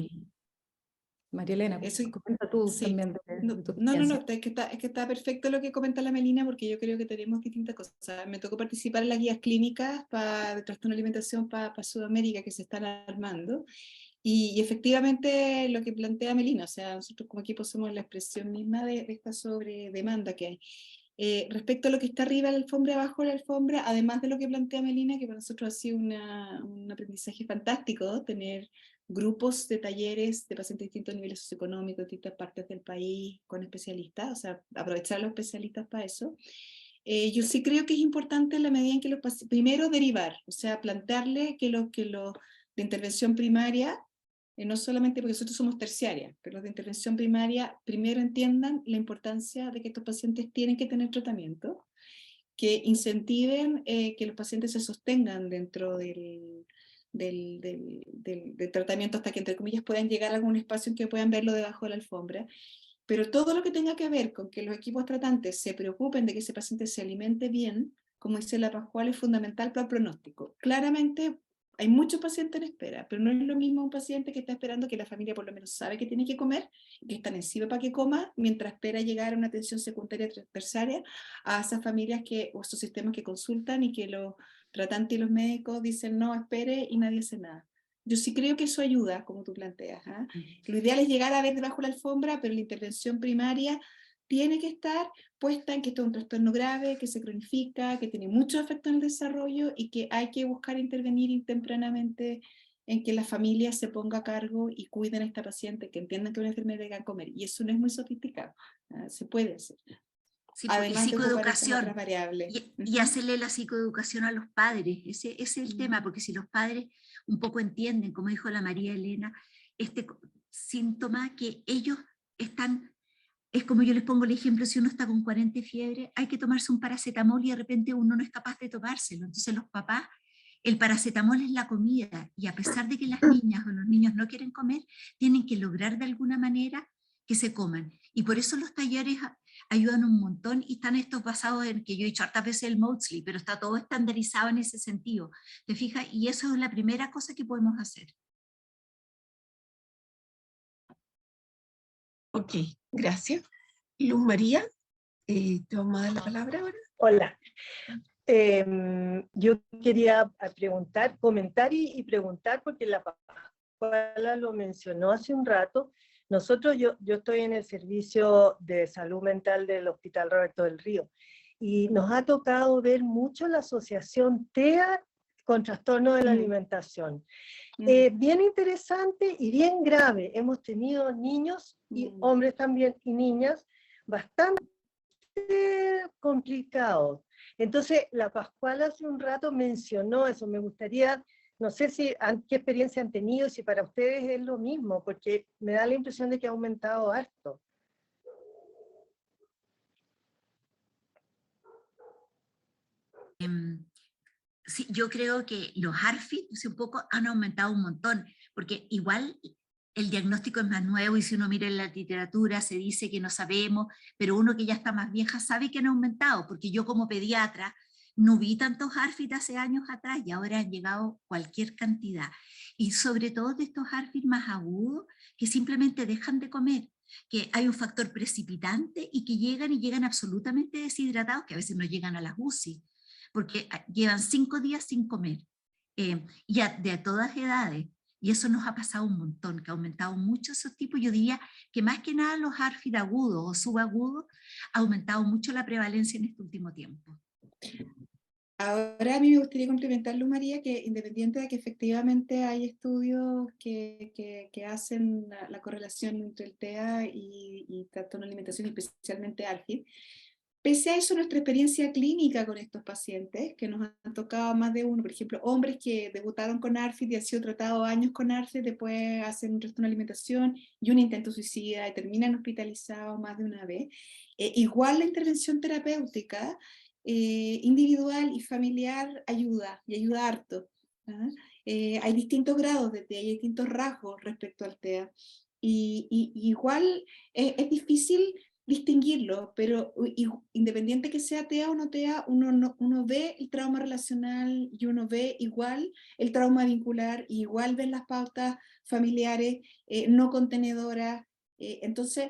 María Elena, Eso, comenta tú sí. también de tu No, experiencia. es que está perfecto lo que comenta la Melina, porque yo creo que tenemos distintas cosas. Me tocó participar en las guías clínicas de trastorno de alimentación para Sudamérica que se están armando, y efectivamente lo que plantea Melina, o sea, nosotros como equipo somos la expresión misma de esta sobredemanda que hay. Respecto a lo que está arriba de la alfombra, abajo de la alfombra, además de lo que plantea Melina, que para nosotros ha sido un aprendizaje fantástico, tener grupos de talleres de pacientes de distintos niveles socioeconómicos, de distintas partes del país, con especialistas, o sea, aprovechar a los especialistas para eso. Yo sí creo que es importante en la medida en que los pacientes, primero derivar, o sea, plantearle que los de intervención primaria, no solamente porque nosotros somos terciarias, pero los de intervención primaria primero entiendan la importancia de que estos pacientes tienen que tener tratamiento, que incentiven que los pacientes se sostengan dentro del tratamiento hasta que, entre comillas, puedan llegar a algún espacio en que puedan verlo debajo de la alfombra. Pero todo lo que tenga que ver con que los equipos tratantes se preocupen de que ese paciente se alimente bien, como dice la Pascual, es fundamental para el pronóstico. Claramente hay muchos pacientes en espera, pero no es lo mismo un paciente que está esperando que la familia por lo menos sabe que tiene que comer, que están encima para que coma, mientras espera llegar a una atención secundaria terciaria, a esas familias o esos sistemas que consultan y que los tratantes y los médicos dicen no, espere y nadie hace nada. Yo sí creo que eso ayuda, como tú planteas. Lo ideal es llegar a ver debajo de la alfombra, pero la intervención primaria tiene que estar puesta en que esto es un trastorno grave, que se cronifica, que tiene mucho efecto en el desarrollo y que hay que buscar intervenir tempranamente en que la familia se ponga a cargo y cuiden a esta paciente, que entiendan que es una enfermedad que comer. Y eso no es muy sofisticado, se puede hacer. Sí, Además de ocupar estas psicoeducación otras variables. y hacerle la psicoeducación a los padres, ese es el tema, porque si los padres un poco entienden, como dijo la María Elena, este síntoma que ellos están, es como yo les pongo el ejemplo, si uno está con 40 de fiebre, hay que tomarse un paracetamol y de repente uno no es capaz de tomárselo, entonces los papás, el paracetamol es la comida, y a pesar de que las niñas o los niños no quieren comer, tienen que lograr de alguna manera que se coman, y por eso los talleres ayudan un montón, y están estos basados en, que yo he dicho hartas veces el Maudsley, pero está todo estandarizado en ese sentido, ¿te fijas? Y eso es la primera cosa que podemos hacer. Ok, gracias. Luz María, te vamos a dar la palabra ahora. Hola. Yo quería preguntar, comentar y preguntar, porque la Pascuala lo mencionó hace un rato. Nosotros, yo estoy en el servicio de salud mental del Hospital Roberto del Río, y nos ha tocado ver mucho la asociación TEA con trastorno de la alimentación. Bien interesante y bien grave. Hemos tenido niños y hombres también y niñas bastante complicados. Entonces, la Pascual hace un rato mencionó eso. Me gustaría, no sé qué experiencia han tenido, si para ustedes es lo mismo, porque me da la impresión de que ha aumentado harto. Sí, yo creo que los ARFID un poco han aumentado un montón, porque igual el diagnóstico es más nuevo, y si uno mira en la literatura se dice que no sabemos, pero uno que ya está más vieja sabe que han aumentado, porque yo como pediatra no vi tantos ARFID hace años atrás, y ahora han llegado cualquier cantidad, y sobre todo de estos ARFID más agudos que simplemente dejan de comer, que hay un factor precipitante y que llegan absolutamente deshidratados, que a veces no llegan a las UCI, porque llevan 5 días sin comer, y de todas edades, y eso nos ha pasado un montón, que ha aumentado mucho esos tipos. Yo diría que más que nada los ARFID agudos o subagudos ha aumentado mucho la prevalencia en este último tiempo. Ahora a mí me gustaría complementarlo, María, que independiente de que efectivamente hay estudios que hacen la correlación entre el TEA y trastorno de alimentación, especialmente ALGID, pese a eso, nuestra experiencia clínica con estos pacientes, que nos han tocado más de uno, por ejemplo, hombres que debutaron con ARFID y han sido tratados años con ARFID, después hacen un trastorno de alimentación y un intento suicida y terminan hospitalizados más de una vez, igual la intervención terapéutica individual y familiar ayuda, y ayuda harto. ¿Ah? Hay distintos grados de TEA, hay distintos rasgos respecto al TEA. Y igual es difícil distinguirlo, pero independiente que sea TEA o no TEA, uno ve el trauma relacional y uno ve igual el trauma vincular, y igual ven las pautas familiares no contenedoras. Entonces,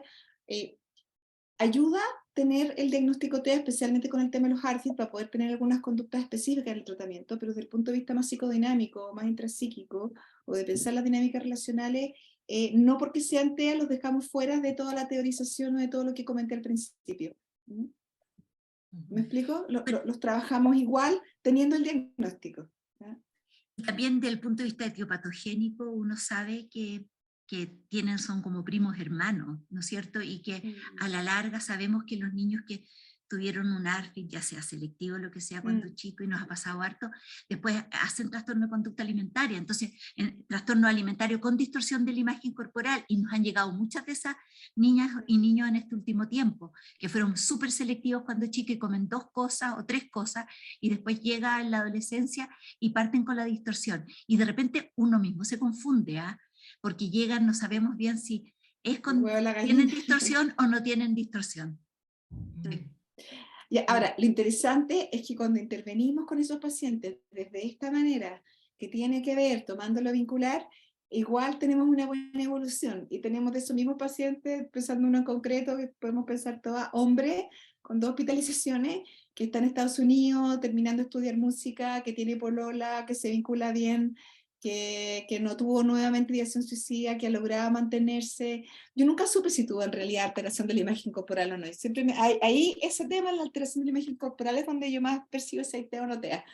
ayuda tener el diagnóstico TEA, especialmente con el tema de los ARFID, para poder tener algunas conductas específicas en el tratamiento, pero desde el punto de vista más psicodinámico, más intrapsíquico, o de pensar las dinámicas relacionales, no porque sean TEA los dejamos fuera de toda la teorización o de todo lo que comenté al principio. ¿Me explico? Los trabajamos igual teniendo el diagnóstico. También desde el punto de vista etiopatogénico, uno sabe que son como primos hermanos, ¿no es cierto? Y que a la larga sabemos que los niños que tuvieron un ARFID, ya sea selectivo o lo que sea cuando chico, y nos ha pasado harto, después hacen trastorno de conducta alimentaria, entonces trastorno alimentario con distorsión de la imagen corporal, y nos han llegado muchas de esas niñas y niños en este último tiempo, que fueron súper selectivos cuando chicos y comen 2 cosas o 3 cosas, y después llega en la adolescencia y parten con la distorsión, y de repente uno mismo se confunde, porque llegan, no sabemos bien si tienen distorsión o no tienen distorsión. Y ahora, lo interesante es que cuando intervenimos con esos pacientes desde esta manera, que tiene que ver tomándolo vincular, igual tenemos una buena evolución, y tenemos de esos mismos pacientes, pensando uno en concreto, que podemos pensar todas, hombres con 2 hospitalizaciones, que está en Estados Unidos, terminando de estudiar música, que tiene polola, que se vincula bien, que no tuvo nuevamente ideación suicida, que ha logrado mantenerse. Yo nunca supe si tuvo en realidad alteración de la imagen corporal o no. Siempre ahí ese tema, la alteración de la imagen corporal, es donde yo más percibo si hay TEA o no TEA.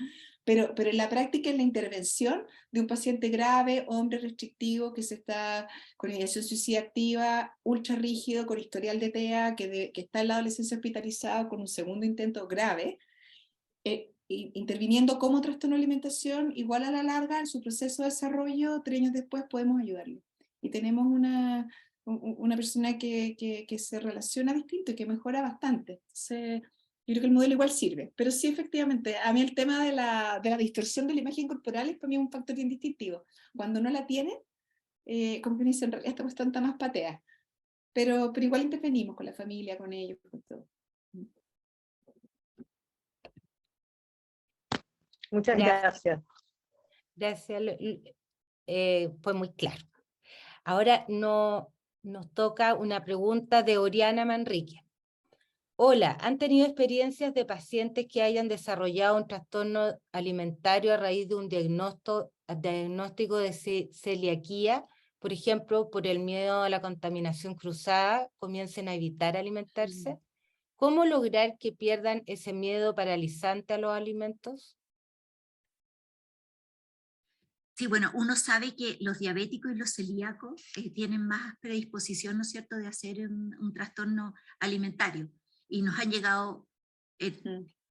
Pero en la práctica, en la intervención de un paciente grave, hombre restrictivo, que se está con ideación suicida activa, ultra rígido, con historial de TEA, que está en la adolescencia hospitalizado con un segundo intento grave, interviniendo como trastorno de alimentación, igual a la larga, en su proceso de desarrollo, 3 años después podemos ayudarlo. Y tenemos una persona que se relaciona distinto y que mejora bastante. Entonces, yo creo que el modelo igual sirve. Pero sí, efectivamente, a mí el tema de la distorsión de la imagen corporal es para mí un factor bien distintivo. Cuando no la tiene, como que dicen, en realidad esta cuestión está más patea. Pero igual intervenimos con la familia, con ellos, con todo. Muchas gracias. Gracias, fue muy claro. Ahora nos toca una pregunta de Oriana Manrique. Hola, ¿han tenido experiencias de pacientes que hayan desarrollado un trastorno alimentario a raíz de un diagnóstico de celiaquía? Por ejemplo, por el miedo a la contaminación cruzada, comiencen a evitar alimentarse. ¿Cómo lograr que pierdan ese miedo paralizante a los alimentos? Sí, bueno, uno sabe que los diabéticos y los celíacos tienen más predisposición, ¿no es cierto?, de hacer un trastorno alimentario. Y nos han llegado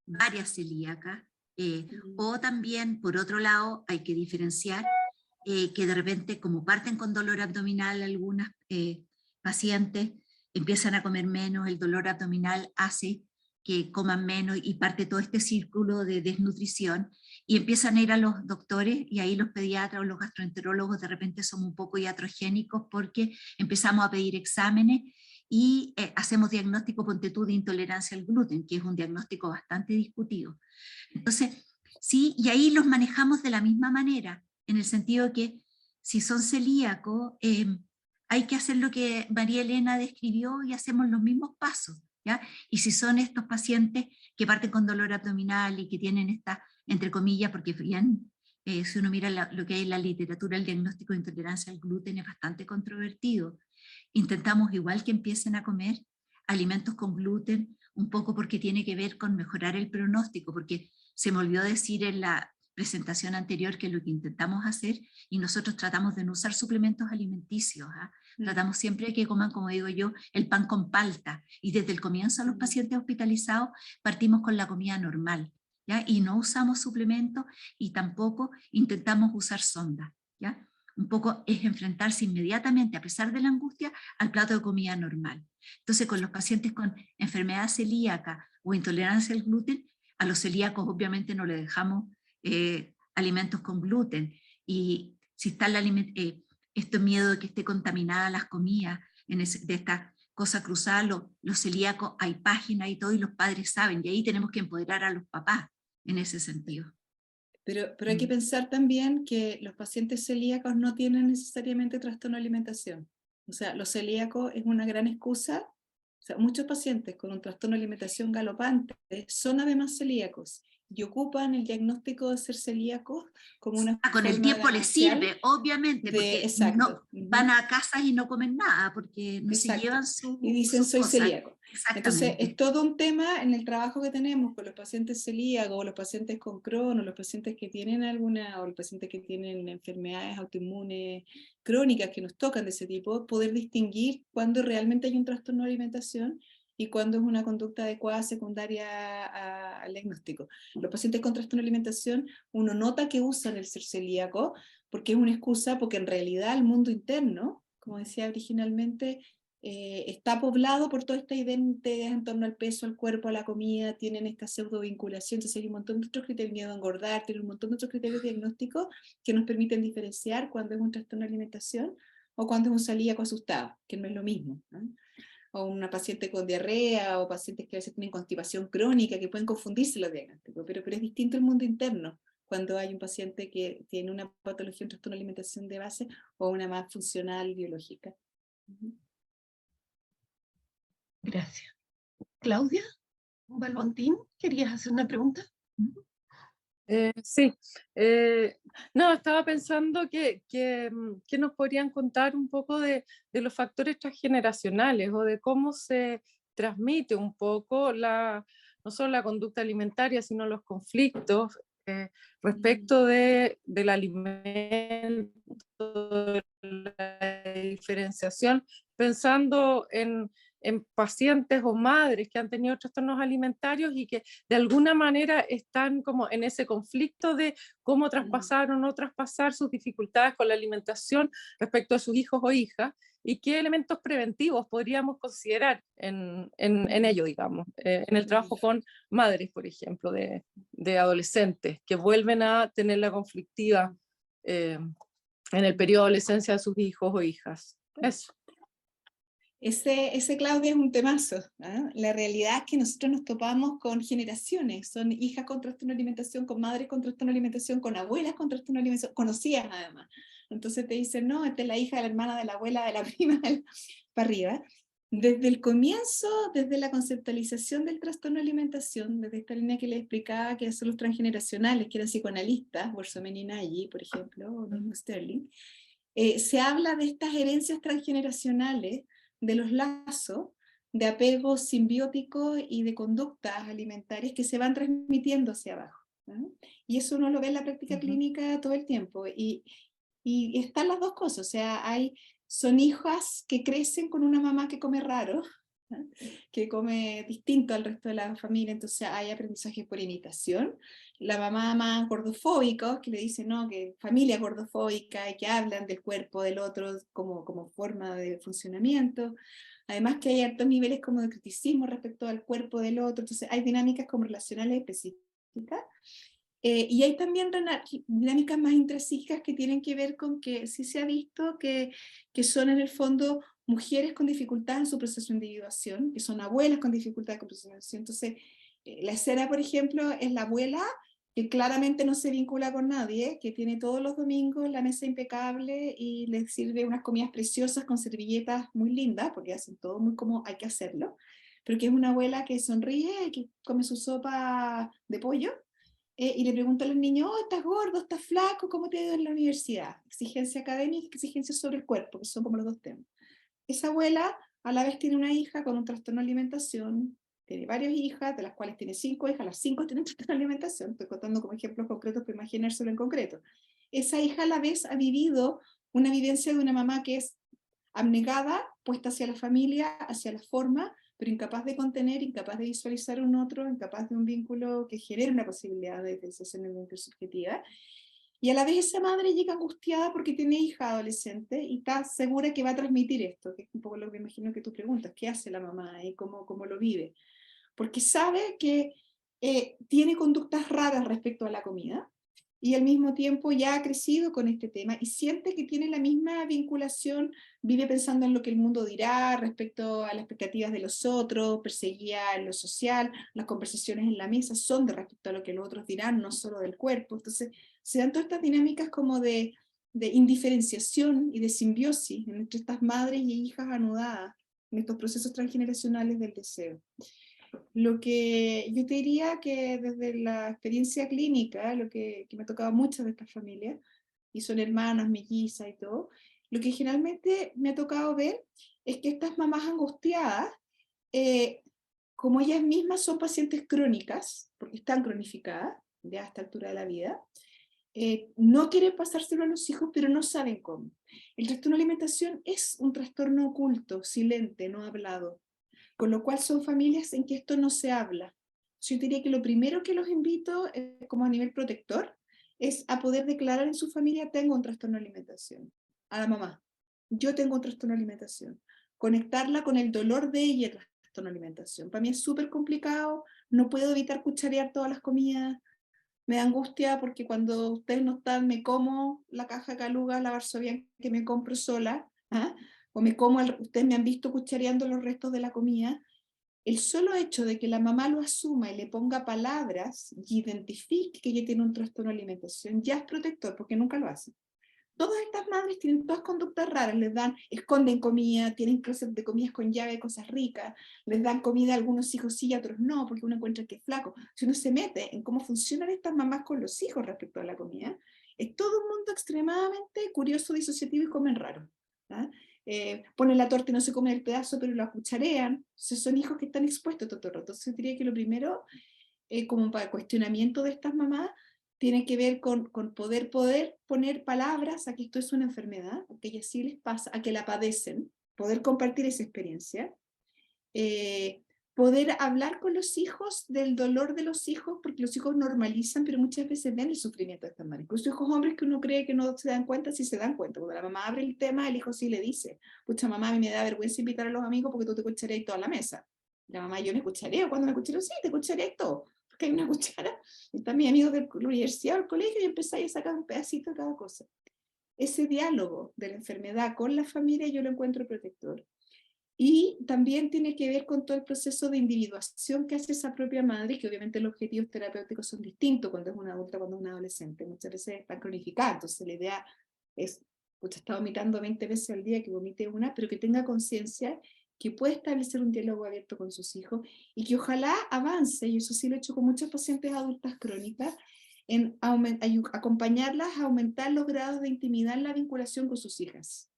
varias celíacas. O también, por otro lado, hay que diferenciar que de repente, como parten con dolor abdominal, algunas pacientes empiezan a comer menos, el dolor abdominal hace que coman menos y parte todo este círculo de desnutrición, y empiezan a ir a los doctores, y ahí los pediatras o los gastroenterólogos de repente somos un poco iatrogénicos porque empezamos a pedir exámenes y hacemos diagnóstico, ponte tú, de intolerancia al gluten, que es un diagnóstico bastante discutido. Entonces, sí, y ahí los manejamos de la misma manera, en el sentido que si son celíacos, hay que hacer lo que María Elena describió y hacemos los mismos pasos, ¿ya? Y si son estos pacientes que parten con dolor abdominal y que tienen esta, entre comillas, porque bien, si uno mira lo que hay en la literatura, el diagnóstico de intolerancia al gluten es bastante controvertido. Intentamos igual que empiecen a comer alimentos con gluten, un poco porque tiene que ver con mejorar el pronóstico, porque se me olvidó decir en la presentación anterior que lo que intentamos hacer, y nosotros tratamos de no usar suplementos alimenticios, tratamos siempre de que coman, como digo yo, el pan con palta, y desde el comienzo a los pacientes hospitalizados partimos con la comida normal, ¿ya? Y no usamos suplementos y tampoco intentamos usar sonda, ¿ya? Un poco es enfrentarse inmediatamente, a pesar de la angustia, al plato de comida normal. Entonces, con los pacientes con enfermedad celíaca o intolerancia al gluten, a los celíacos obviamente no le dejamos alimentos con gluten, y si está este miedo de que esté contaminada las comidas de esta cosa cruzada, los celíacos, hay páginas y todo, y los padres saben, y ahí tenemos que empoderar a los papás en ese sentido. Pero hay que pensar también que los pacientes celíacos no tienen necesariamente trastorno de alimentación. O sea, los celíacos es una gran excusa. O sea, muchos pacientes con un trastorno de alimentación galopante son además celíacos y ocupan el diagnóstico de ser celíacos como una con el tiempo les sirve, obviamente, porque no, van a casas y no comen nada, porque no se llevan su... Y dicen, soy celíaco. Entonces, Exactamente. es todo un tema en el trabajo que tenemos con los pacientes celíacos, o los pacientes con Crohn, o los pacientes que tienen o los pacientes que tienen enfermedades autoinmunes crónicas que nos tocan de ese tipo, poder distinguir cuándo realmente hay un trastorno de alimentación y cuándo es una conducta adecuada secundaria al diagnóstico. Los pacientes con trastorno de alimentación, uno nota que usan el ser celíaco porque es una excusa, porque en realidad el mundo interno, como decía originalmente, está poblado por toda esta identidad en torno al peso, al cuerpo, a la comida, tienen esta pseudo vinculación, entonces hay un montón de otros criterios, miedo a engordar, tienen un montón de otros criterios diagnósticos que nos permiten diferenciar cuando es un trastorno de alimentación o cuando es un celíaco asustado, que no es lo mismo, ¿no? O una paciente con diarrea, o pacientes que a veces tienen constipación crónica, que pueden confundirse los diagnósticos, pero es distinto el mundo interno cuando hay un paciente que tiene una patología, un trastorno de alimentación de base, o una más funcional biológica. Gracias. Claudia Balbontín, ¿querías hacer una pregunta? Sí, no, estaba pensando que nos podrían contar un poco de los factores transgeneracionales o de cómo se transmite un poco no solo la conducta alimentaria, sino los conflictos respecto del alimento, de la diferenciación, pensando en pacientes o madres que han tenido trastornos alimentarios y que de alguna manera están como en ese conflicto de cómo traspasar o no traspasar sus dificultades con la alimentación respecto a sus hijos o hijas, y qué elementos preventivos podríamos considerar en ello, digamos, en el trabajo con madres, por ejemplo, de adolescentes que vuelven a tener la conflictiva en el periodo de adolescencia de sus hijos o hijas. Eso. Ese Claudia es un temazo, ¿eh? La realidad es que nosotros nos topamos con generaciones, son hijas con trastorno de alimentación, con madres con trastorno de alimentación, con abuelas con trastorno de alimentación, conocidas además. Entonces te dicen, no, esta es la hija de la hermana, de la abuela, de la prima, para arriba. Desde el comienzo, desde la conceptualización del trastorno de alimentación, desde esta línea que les explicaba que son los transgeneracionales, que eran psicoanalistas, Borsomen y Nagy, por ejemplo, o mismo Sterling, se habla de estas herencias transgeneracionales, de los lazos de apego simbiótico y de conductas alimentarias que se van transmitiendo hacia abajo, ¿no? Y eso uno lo ve en la práctica clínica todo el tiempo, y están las dos cosas, o sea, son hijas que crecen con una mamá que come raro, ¿no? Que come distinto al resto de la familia, entonces hay aprendizaje por imitación. La mamá más gordofóbica, que le dice, no, que familia gordofóbica, y que hablan del cuerpo del otro como forma de funcionamiento. Además que hay altos niveles como de criticismo respecto al cuerpo del otro, entonces hay dinámicas como relacionales específicas. Y hay también dinámicas más intrapsíquicas que tienen que ver con que sí se ha visto que son en el fondo mujeres con dificultad en su proceso de individuación, que son abuelas con dificultad en su proceso de individuación. Entonces, la escena, por ejemplo, es la abuela que claramente no se vincula con nadie, que tiene todos los domingos la mesa impecable y les sirve unas comidas preciosas con servilletas muy lindas, porque hacen todo muy como hay que hacerlo, pero que es una abuela que sonríe, que come su sopa de pollo, y le pregunta a los niños, oh, ¿estás gordo, estás flaco? ¿Cómo te ha ido en la universidad? Exigencia académica y exigencia sobre el cuerpo, que son como los dos temas. Esa abuela a la vez tiene una hija con un trastorno de alimentación, tiene varias hijas, de las cuales tiene 5 hijas, las 5 tienen trastorno de alimentación, estoy contando como ejemplos concretos para imaginárselo en concreto. Esa hija a la vez ha vivido una vivencia de una mamá que es abnegada, puesta hacia la familia, hacia la forma, pero incapaz de contener, incapaz de visualizar un otro, incapaz de un vínculo que genere una posibilidad de diferenciación intersubjetiva. Y a la vez esa madre llega angustiada porque tiene hija adolescente y está segura que va a transmitir esto, que es un poco lo que me imagino que tú preguntas, ¿qué hace la mamá y cómo lo vive? Porque sabe que tiene conductas raras respecto a la comida, y al mismo tiempo ya ha crecido con este tema y siente que tiene la misma vinculación, vive pensando en lo que el mundo dirá respecto a las expectativas de los otros, perseguía en lo social, las conversaciones en la mesa son de respecto a lo que los otros dirán, no solo del cuerpo. Entonces se dan todas estas dinámicas como de indiferenciación y de simbiosis entre estas madres y hijas anudadas en estos procesos transgeneracionales del deseo. Lo que yo te diría que desde la experiencia clínica, lo que me ha tocado muchas de estas familias, y son hermanas, mellizas y todo, lo que generalmente me ha tocado ver es que estas mamás angustiadas, como ellas mismas son pacientes crónicas, porque están cronificadas ya a esta altura de la vida, no quieren pasárselo a los hijos, pero no saben cómo. El trastorno de alimentación es un trastorno oculto, silente, no hablado. Con lo cual son familias en que esto no se habla. Yo diría que lo primero que los invito, como a nivel protector, es a poder declarar en su familia: tengo un trastorno de alimentación. A la mamá, yo tengo un trastorno de alimentación. Conectarla con el dolor de ella, el trastorno de alimentación. Para mí es súper complicado, no puedo evitar cucharear todas las comidas, me da angustia porque cuando ustedes no están me como la caja de caluga, la varsovia que me compro sola, ¿ah? O me como, ustedes me han visto cuchareando los restos de la comida. El solo hecho de que la mamá lo asuma y le ponga palabras y identifique que ella tiene un trastorno de alimentación ya es protector, porque nunca lo hace. Todas estas madres tienen todas conductas raras, esconden comida, tienen closet de comidas con llave, cosas ricas, les dan comida a algunos hijos sí y a otros no, porque uno encuentra que es flaco. Si uno se mete en cómo funcionan estas mamás con los hijos respecto a la comida, es todo un mundo extremadamente curioso, disociativo y comen raro. Ponen la torta y no se comen el pedazo, pero lo cucharean. Entonces son hijos que están expuestos todo el rato. Entonces diría que lo primero, como para el cuestionamiento de estas mamás, tiene que ver con poder poner palabras a que esto es una enfermedad, a que ellas sí les pasa, a que la padecen, poder compartir esa experiencia, poder hablar con los hijos del dolor de los hijos, porque los hijos normalizan, pero muchas veces ven el sufrimiento de estas madres. Incluso hijos hombres que uno cree que no se dan cuenta, sí se dan cuenta. Cuando la mamá abre el tema, el hijo sí le dice: pucha mamá, a mí me da vergüenza invitar a los amigos porque tú te cuchareas toda la mesa. La mamá: yo me cuchareo, ¿cuándo me cuchareo? Sí, te cuchareas todo, porque hay una cuchara, están mis amigos de la universidad o del colegio y empezáis a sacar un pedacito de cada cosa. Ese diálogo de la enfermedad con la familia yo lo encuentro protector. Y también tiene que ver con todo el proceso de individuación que hace esa propia madre, que obviamente los objetivos terapéuticos son distintos cuando es una adulta, cuando es una adolescente. Muchas veces están cronificadas, entonces la idea es: pucha, está vomitando 20 veces al día, que vomite una, pero que tenga conciencia que puede establecer un diálogo abierto con sus hijos y que ojalá avance, y eso sí lo he hecho con muchos pacientes adultas crónicas, en acompañarlas a aumentar los grados de intimidad en la vinculación con sus hijas,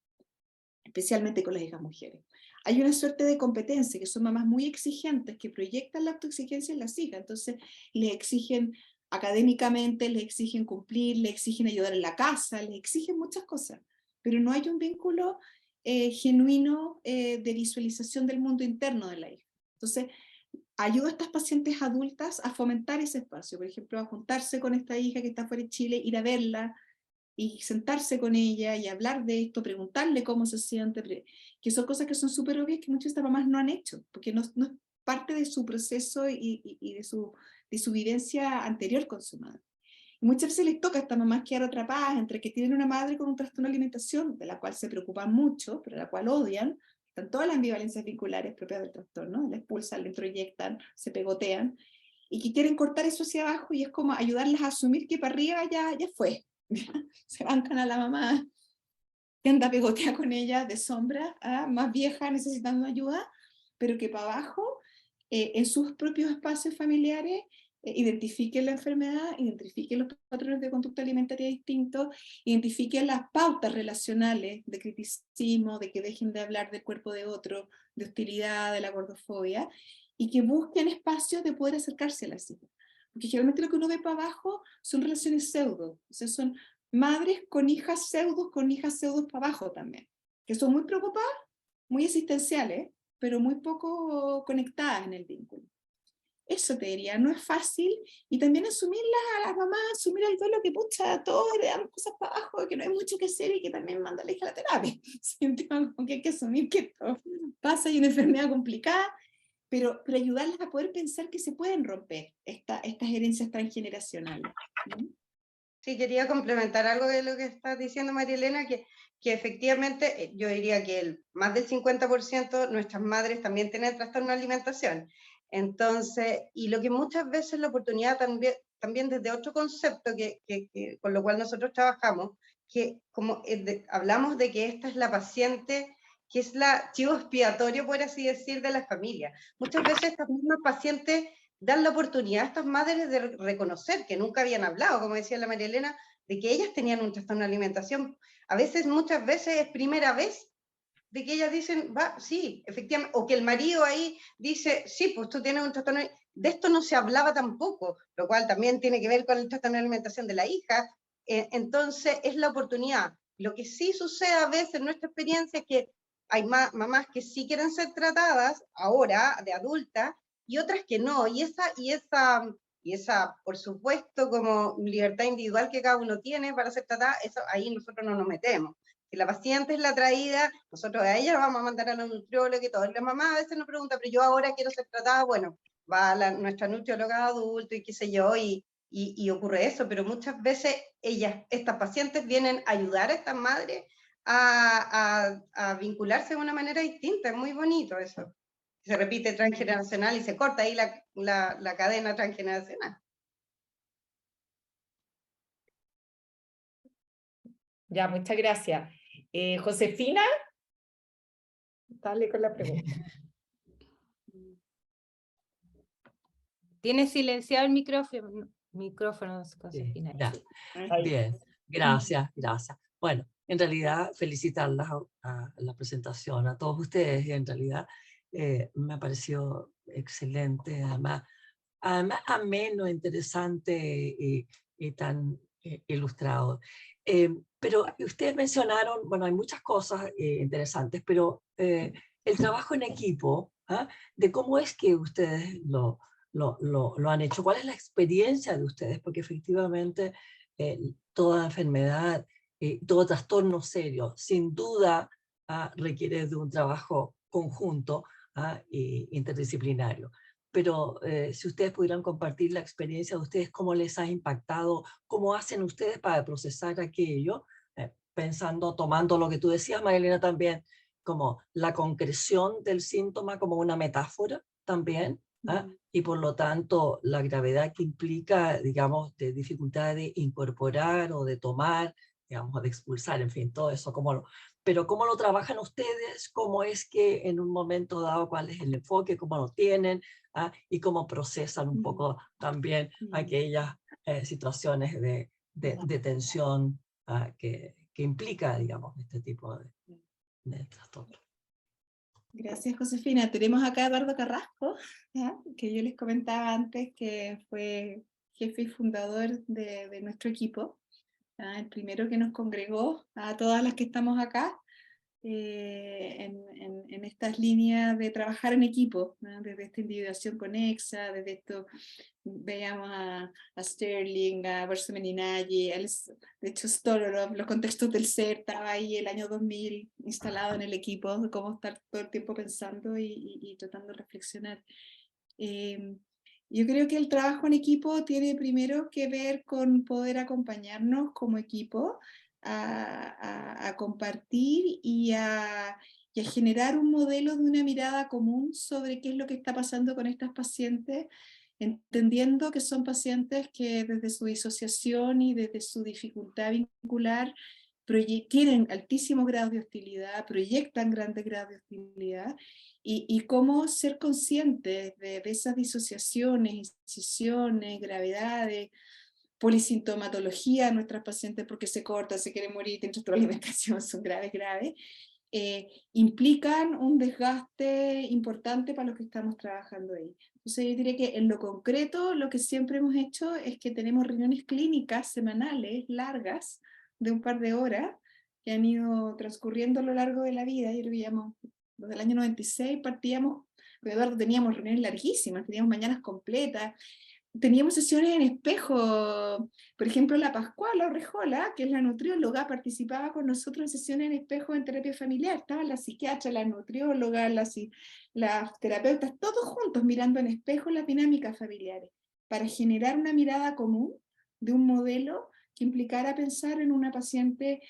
especialmente con las hijas mujeres. Hay una suerte de competencia, que son mamás muy exigentes, que proyectan la autoexigencia en las hijas, entonces le exigen académicamente, le exigen cumplir, le exigen ayudar en la casa, le exigen muchas cosas, pero no hay un vínculo genuino de visualización del mundo interno de la hija. Entonces, ayudo a estas pacientes adultas a fomentar ese espacio, por ejemplo, a juntarse con esta hija que está fuera de Chile, ir a verla, y sentarse con ella y hablar de esto, preguntarle cómo se siente, que son cosas que son súper obvias que muchas de estas mamás no han hecho, porque no es parte de su proceso y de su vivencia anterior con su madre. Y muchas veces les toca a estas mamás quedar atrapadas entre que tienen una madre con un trastorno de alimentación, de la cual se preocupan mucho, pero la cual odian, están todas las ambivalencias vinculares propias del trastorno, la expulsan, la introyectan, se pegotean, y que quieren cortar eso hacia abajo, y es como ayudarlas a asumir que para arriba ya fue. Se bancan a la mamá que anda pegotea con ella de sombra, más vieja necesitando ayuda, pero que para abajo, en sus propios espacios familiares, identifiquen la enfermedad, identifiquen los patrones de conducta alimentaria distintos, identifiquen las pautas relacionales de criticismo, de que dejen de hablar del cuerpo de otro, de hostilidad, de la gordofobia, y que busquen espacios de poder acercarse a las hijas. Porque generalmente lo que uno ve para abajo son relaciones pseudo, o sea, son madres con hijas pseudos para abajo también, que son muy preocupadas, muy existenciales, pero muy poco conectadas en el vínculo. Eso te diría, no es fácil, y también asumir a las mamás, asumir el duelo que pucha, todos le damos cosas para abajo, que no hay mucho que hacer y que también manda a la hija a la terapia. Como que hay que asumir que esto pasa y una enfermedad complicada, pero ayudarles a poder pensar que se pueden romper estas herencias transgeneracionales. Sí, quería complementar algo de lo que estás diciendo, María Elena, que efectivamente yo diría que más del 50% nuestras madres también tienen trastorno de alimentación. Entonces, y lo que muchas veces la oportunidad también desde otro concepto con lo cual nosotros trabajamos, que como hablamos de que esta es la paciente que es la chivo expiatorio, por así decir, de la familia. Muchas veces estas mismas pacientes dan la oportunidad a estas madres de reconocer que nunca habían hablado, como decía la María Elena, de que ellas tenían un trastorno de alimentación. A veces, muchas veces es primera vez de que ellas dicen, va, sí, efectivamente, o que el marido ahí dice, sí, pues tú tienes un trastorno, de esto no se hablaba tampoco, lo cual también tiene que ver con el trastorno de alimentación de la hija. Entonces es la oportunidad. Lo que sí sucede a veces en nuestra experiencia es que hay mamás que sí quieren ser tratadas ahora, de adultas, y otras que no, y esa, por supuesto, como libertad individual que cada uno tiene para ser tratada, eso, ahí nosotros no nos metemos. Si la paciente es la traída, nosotros a ella vamos a mandar a la nutrióloga y todo. La mamá a veces nos pregunta, pero yo ahora quiero ser tratada, bueno, va a nuestra nutrióloga de adulto y qué sé yo, y ocurre eso, pero muchas veces estas pacientes vienen a ayudar a estas madres a vincularse de una manera distinta, es muy bonito eso. Se repite transgeneracional y se corta ahí la cadena transgeneracional. Ya, muchas gracias. Josefina, dale con la pregunta. Tiene silenciado el micrófono, Josefina. Sí, bien, gracias. Bueno, en realidad felicitarlas a la presentación, a todos ustedes, y en realidad me pareció excelente, además ameno, interesante y tan ilustrado. Pero ustedes mencionaron, bueno, hay muchas cosas interesantes, pero el trabajo en equipo, de cómo es que ustedes lo han hecho, cuál es la experiencia de ustedes, porque efectivamente toda enfermedad, todo trastorno serio, sin duda requiere de un trabajo conjunto interdisciplinario. Pero si ustedes pudieran compartir la experiencia de ustedes, cómo les ha impactado, cómo hacen ustedes para procesar aquello, pensando, tomando lo que tú decías, Marilena, también, como la concreción del síntoma como una metáfora también, y por lo tanto la gravedad que implica, digamos, de dificultad de incorporar o de tomar, digamos, de expulsar, en fin, todo eso, pero cómo lo trabajan ustedes, cómo es que en un momento dado, cuál es el enfoque, cómo lo tienen, y cómo procesan un poco también aquellas situaciones de tensión que implica, digamos, este tipo de trastorno. Gracias, Josefina. Tenemos acá a Eduardo Carrasco, que yo les comentaba antes que fue jefe y fundador de nuestro equipo, el primero que nos congregó a todas las que estamos acá en estas líneas de trabajar en equipo, desde esta individuación conexa, desde esto veíamos a Sterling, a Bersemeninagi, de hecho Stolorov, los contextos del ser, estaba ahí el año 2000 instalado en el equipo, de cómo estar todo el tiempo pensando y tratando de reflexionar. Yo creo que el trabajo en equipo tiene primero que ver con poder acompañarnos como equipo a compartir y a generar un modelo de una mirada común sobre qué es lo que está pasando con estas pacientes, entendiendo que son pacientes que desde su disociación y desde su dificultad vincular tienen altísimos grados de hostilidad, proyectan grandes grados de hostilidad, y cómo ser conscientes de esas disociaciones, incisiones, gravedades, polisintomatología de nuestras pacientes porque se cortan, se quieren morir, tienen trastorno de alimentación, son graves, implican un desgaste importante para los que estamos trabajando ahí. Entonces yo diría que en lo concreto lo que siempre hemos hecho es que tenemos reuniones clínicas semanales largas de un par de horas que han ido transcurriendo a lo largo de la vida. Yo creo que llevamos, desde el año 96 partíamos, Eduardo, teníamos reuniones larguísimas, teníamos mañanas completas, teníamos sesiones en espejo. Por ejemplo, la Pascuala Urrejola, que es la nutrióloga, participaba con nosotros en sesiones en espejo en terapia familiar. Estaban la psiquiatra, la nutrióloga, las terapeutas, todos juntos mirando en espejo las dinámicas familiares, para generar una mirada común de un modelo que implicara pensar en una paciente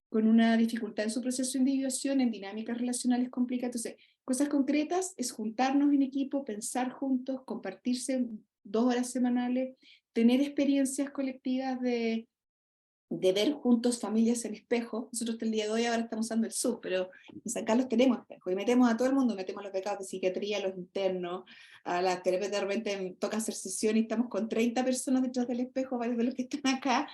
con una dificultad en su proceso de individuación, en dinámicas relacionales complicadas. Entonces, cosas concretas es juntarnos en equipo, pensar juntos, compartirse 2 horas semanales, tener experiencias colectivas de ver juntos familias en espejo. Nosotros hasta el día de hoy ahora estamos usando el Zoom, pero en San Carlos tenemos espejo y metemos a todo el mundo, metemos a los becados de psiquiatría, a los internos, a la terapia. De repente toca hacer sesión y estamos con 30 personas detrás del espejo, varios de los que están acá.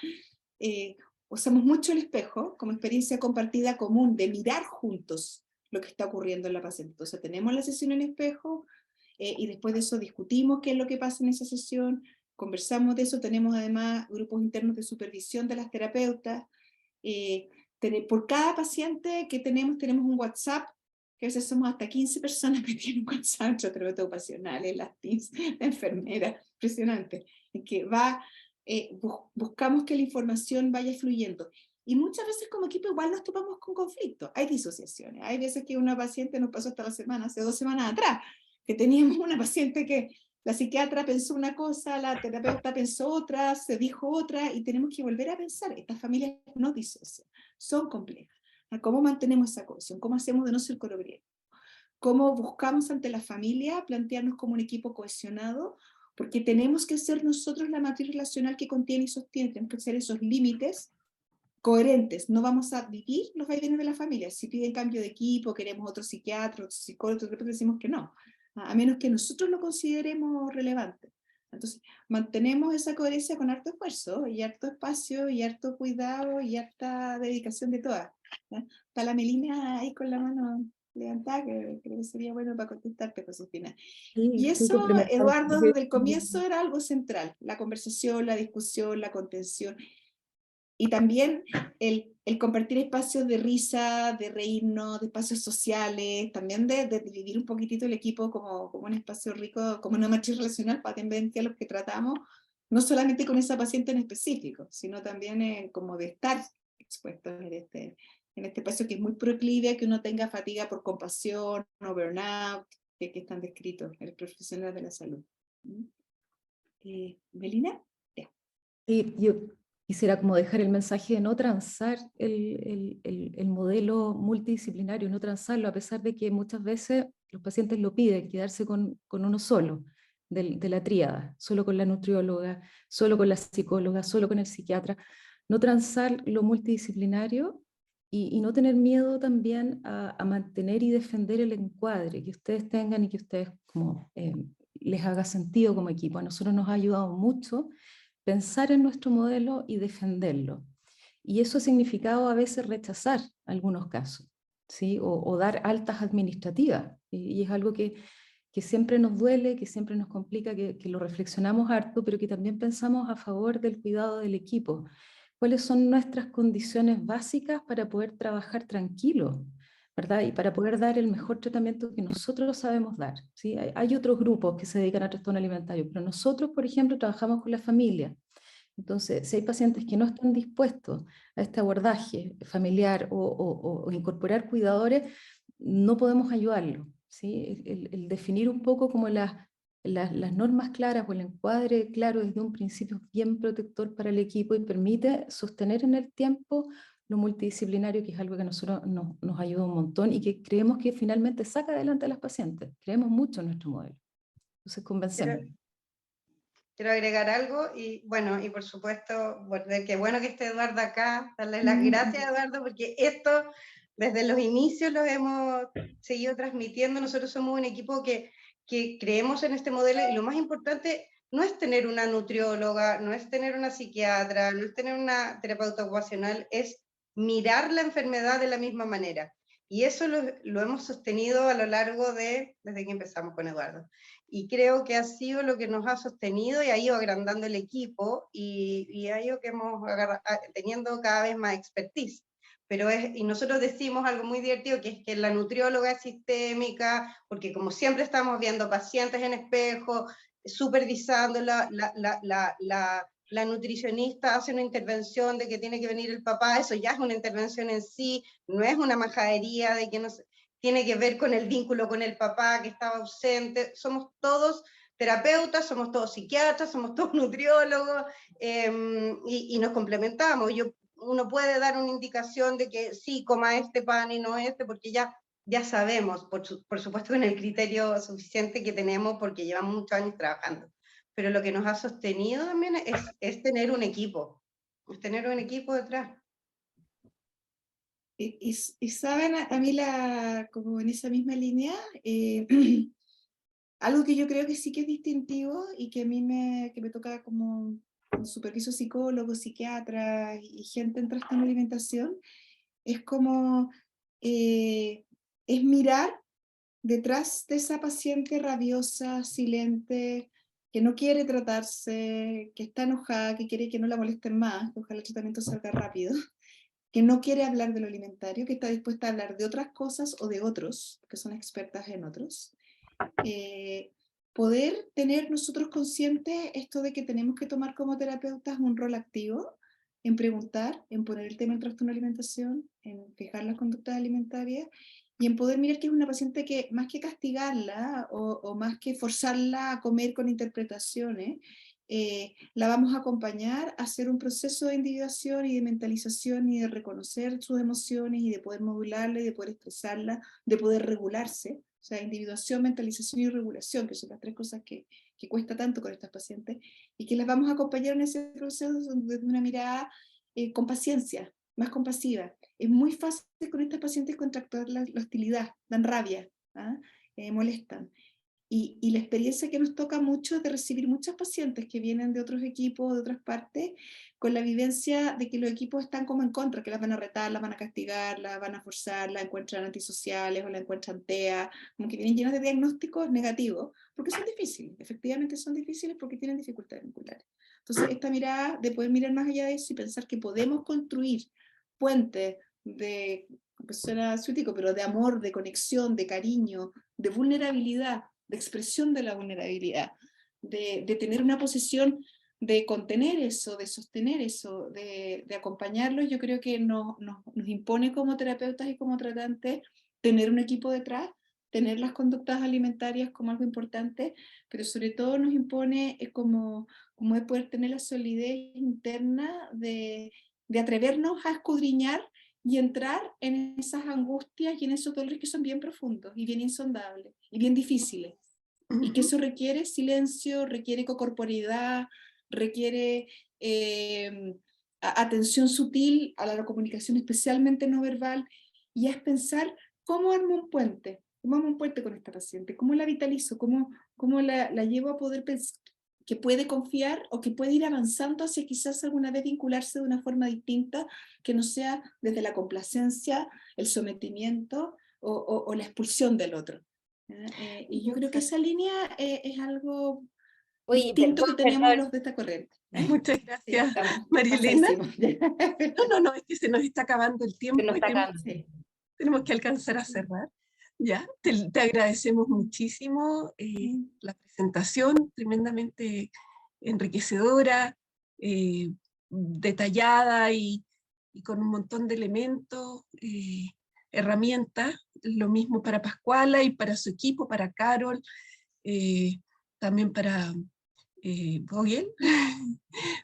Usamos mucho el espejo como experiencia compartida común de mirar juntos lo que está ocurriendo en la paciente. Entonces tenemos la sesión en espejo y después de eso discutimos qué es lo que pasa en esa sesión, conversamos de eso, tenemos además grupos internos de supervisión de las terapeutas. Por cada paciente que tenemos un WhatsApp, que a veces somos hasta 15 personas que tienen un WhatsApp, nuestros terapeutas ocupacionales, las TINS, la enfermera, impresionante, en que buscamos que la información vaya fluyendo. Y muchas veces como equipo igual nos topamos con conflictos, hay disociaciones, hay veces que una paciente nos pasó hace 2 semanas atrás, que teníamos una paciente que la psiquiatra pensó una cosa, la terapeuta pensó otra, se dijo otra, y tenemos que volver a pensar. Estas familias no disocian, son complejas. ¿Cómo mantenemos esa cohesión? ¿Cómo hacemos de no ser cologriego? ¿Cómo buscamos ante la familia plantearnos como un equipo cohesionado? Porque tenemos que ser nosotros la matriz relacional que contiene y sostiene, tenemos que ser esos límites coherentes. No vamos a vivir los vaivenes de la familia. Si piden cambio de equipo, queremos otro psiquiatra, otro psicólogo, decimos que no, a menos que nosotros lo consideremos relevante. Entonces, mantenemos esa coherencia con harto esfuerzo, y harto espacio, y harto cuidado, y harta dedicación de todas. Está la Melina ahí con la mano levantada, que creo que sería bueno para contestarte, Josefina. Sí, Y sí, eso, complementar. Eduardo, desde el comienzo era algo central, la conversación, la discusión, la contención. Y también el compartir espacios de risa, de reírnos, de espacios sociales, también de vivir un poquitito el equipo como un espacio rico, como una matriz relacional para también que a los que tratamos, no solamente con esa paciente en específico, sino también como de estar expuestos en este espacio que es muy proclive a que uno tenga fatiga por compasión o burnout, que están descritos en el profesional de la salud. ¿Melina? Sí, yo quisiera como dejar el mensaje de no transar el modelo multidisciplinario, no transarlo, a pesar de que muchas veces los pacientes lo piden, quedarse con uno solo, de la tríada, solo con la nutrióloga, solo con la psicóloga, solo con el psiquiatra. No transar lo multidisciplinario y no tener miedo también a mantener y defender el encuadre que ustedes tengan y que ustedes como, les haga sentido como equipo. A nosotros nos ha ayudado mucho pensar en nuestro modelo y defenderlo. Y eso ha significado a veces rechazar algunos casos, ¿sí? O dar altas administrativas. Y es algo que siempre nos duele, que siempre nos complica, que lo reflexionamos harto, pero que también pensamos a favor del cuidado del equipo. ¿Cuáles son nuestras condiciones básicas para poder trabajar tranquilo, ¿verdad? Y para poder dar el mejor tratamiento que nosotros sabemos dar, ¿sí? Hay otros grupos que se dedican a trastorno alimentario, pero nosotros, por ejemplo, trabajamos con la familia. Entonces, si hay pacientes que no están dispuestos a este abordaje familiar o incorporar cuidadores, no podemos ayudarlo, ¿sí? El definir un poco como las normas claras o el encuadre claro desde un principio es bien protector para el equipo y permite sostener en el tiempo lo multidisciplinario, que es algo que a nosotros nos ayuda un montón y que creemos que finalmente saca adelante a las pacientes. Creemos mucho en nuestro modelo. Entonces, convencemos. Quiero agregar algo y bueno, y por supuesto, qué bueno que esté Eduardo acá, darle las gracias a Eduardo porque esto desde los inicios lo hemos seguido transmitiendo. Nosotros somos un equipo que creemos en este modelo y lo más importante no es tener una nutrióloga, no es tener una psiquiatra, no es tener una terapeuta ocupacional, es mirar la enfermedad de la misma manera. Y eso lo hemos sostenido a lo largo desde que empezamos con Eduardo. Y creo que ha sido lo que nos ha sostenido y ha ido agrandando el equipo y ha ido que hemos teniendo cada vez más expertise. Y nosotros decimos algo muy divertido, que es que la nutrióloga es sistémica, porque como siempre estamos viendo pacientes en espejo, supervisando la nutricionista hace una intervención de que tiene que venir el papá, eso ya es una intervención en sí, no es una majadería de que no tiene que ver con el vínculo con el papá que estaba ausente, somos todos terapeutas, somos todos psiquiatras, somos todos nutriólogos, y nos complementamos. Uno puede dar una indicación de que sí, coma este pan y no este, porque ya sabemos, por supuesto con el criterio suficiente que tenemos, porque llevamos muchos años trabajando. Pero lo que nos ha sostenido también es tener un equipo, es tener un equipo detrás. Y saben, a mí como en esa misma línea, algo que yo creo que sí que es distintivo y que a mí que me toca como superviso psicólogos, psiquiatras y gente en trastorno de alimentación, es como, es mirar detrás de esa paciente rabiosa, silente, que no quiere tratarse, que está enojada, que quiere que no la molesten más, que ojalá el tratamiento salga rápido, que no quiere hablar de lo alimentario, que está dispuesta a hablar de otras cosas o de otros, que son expertas en otros. Poder tener nosotros consciente esto de que tenemos que tomar como terapeutas un rol activo en preguntar, en poner el tema del trastorno de alimentación, en fijar las conductas alimentarias y en poder mirar que es una paciente que más que castigarla o más que forzarla a comer con interpretaciones, la vamos a acompañar a hacer un proceso de individuación y de mentalización y de reconocer sus emociones y de poder modularla y de poder expresarla, de poder regularse. O sea, individuación, mentalización y regulación, que son las tres cosas que cuesta tanto con estas pacientes, y que las vamos a acompañar en ese proceso desde una mirada con paciencia, más compasiva. Es muy fácil con estas pacientes contractuar la hostilidad, dan rabia, molestan. Y la experiencia que nos toca mucho es de recibir muchas pacientes que vienen de otros equipos, de otras partes, con la vivencia de que los equipos están como en contra, que las van a retar, las van a castigar, las van a forzar, las encuentran antisociales o las encuentran TEA, como que vienen llenos de diagnósticos negativos, porque son difíciles, efectivamente son difíciles porque tienen dificultades vinculares. Entonces esta mirada de poder mirar más allá de eso y pensar que podemos construir puentes de, pues suena suítico, pero de amor, de conexión, de cariño, de vulnerabilidad, de expresión de la vulnerabilidad, de tener una posición de contener eso, de sostener eso, de acompañarlos. Yo creo que nos impone como terapeutas y como tratantes tener un equipo detrás, tener las conductas alimentarias como algo importante, pero sobre todo nos impone como de poder tener la solidez interna de atrevernos a escudriñar y entrar en esas angustias y en esos dolores que son bien profundos y bien insondables y bien difíciles. Y que eso requiere silencio, requiere cocorporeidad, requiere atención sutil a la comunicación, especialmente no verbal, y es pensar cómo armo un puente con esta paciente, cómo la vitalizo, cómo la llevo a poder pensar que puede confiar o que puede ir avanzando hacia quizás alguna vez vincularse de una forma distinta, que no sea desde la complacencia, el sometimiento o la expulsión del otro. Y yo creo que esa línea es algo distinto que tenemos los de esta corriente. Muchas gracias, Sí, María Elena. No, es que se nos está acabando el tiempo y tenemos que alcanzar a cerrar. Ya, te agradecemos muchísimo la presentación, tremendamente enriquecedora, detallada y con un montón de elementos, herramientas. Lo mismo para Pascuala y para su equipo, para Carol, también para Vogel,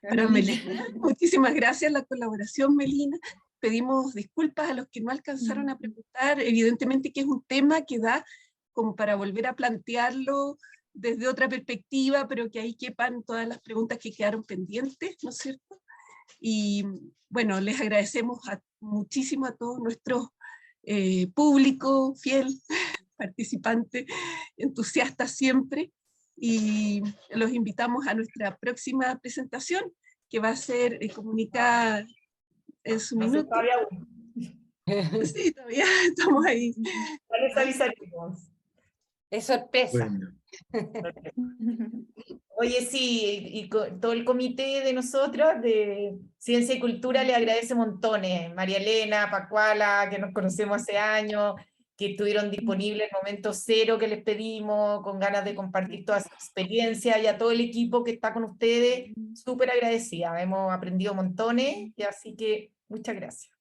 para Melina. Muchísimas gracias la colaboración, Melina. Pedimos disculpas a los que no alcanzaron a preguntar, evidentemente que es un tema que da como para volver a plantearlo desde otra perspectiva, pero que ahí quepan todas las preguntas que quedaron pendientes, ¿no es cierto? Y bueno, les agradecemos muchísimo a todos nuestros público fiel, participante, entusiasta siempre, y los invitamos a nuestra próxima presentación, que va a ser comunicada en su No sé, minuto. todavía aún. Sí, todavía estamos ahí. Ya les avisaremos. Es sorpresa. Bueno, Oye, sí, y todo el comité de nosotras de Ciencia y Cultura le agradece montones. María Elena, Pascuala, que nos conocemos hace años, que estuvieron disponibles en el momento cero que les pedimos, con ganas de compartir toda su experiencia, y a todo el equipo que está con ustedes, súper agradecida. Hemos aprendido montones, y así que muchas gracias.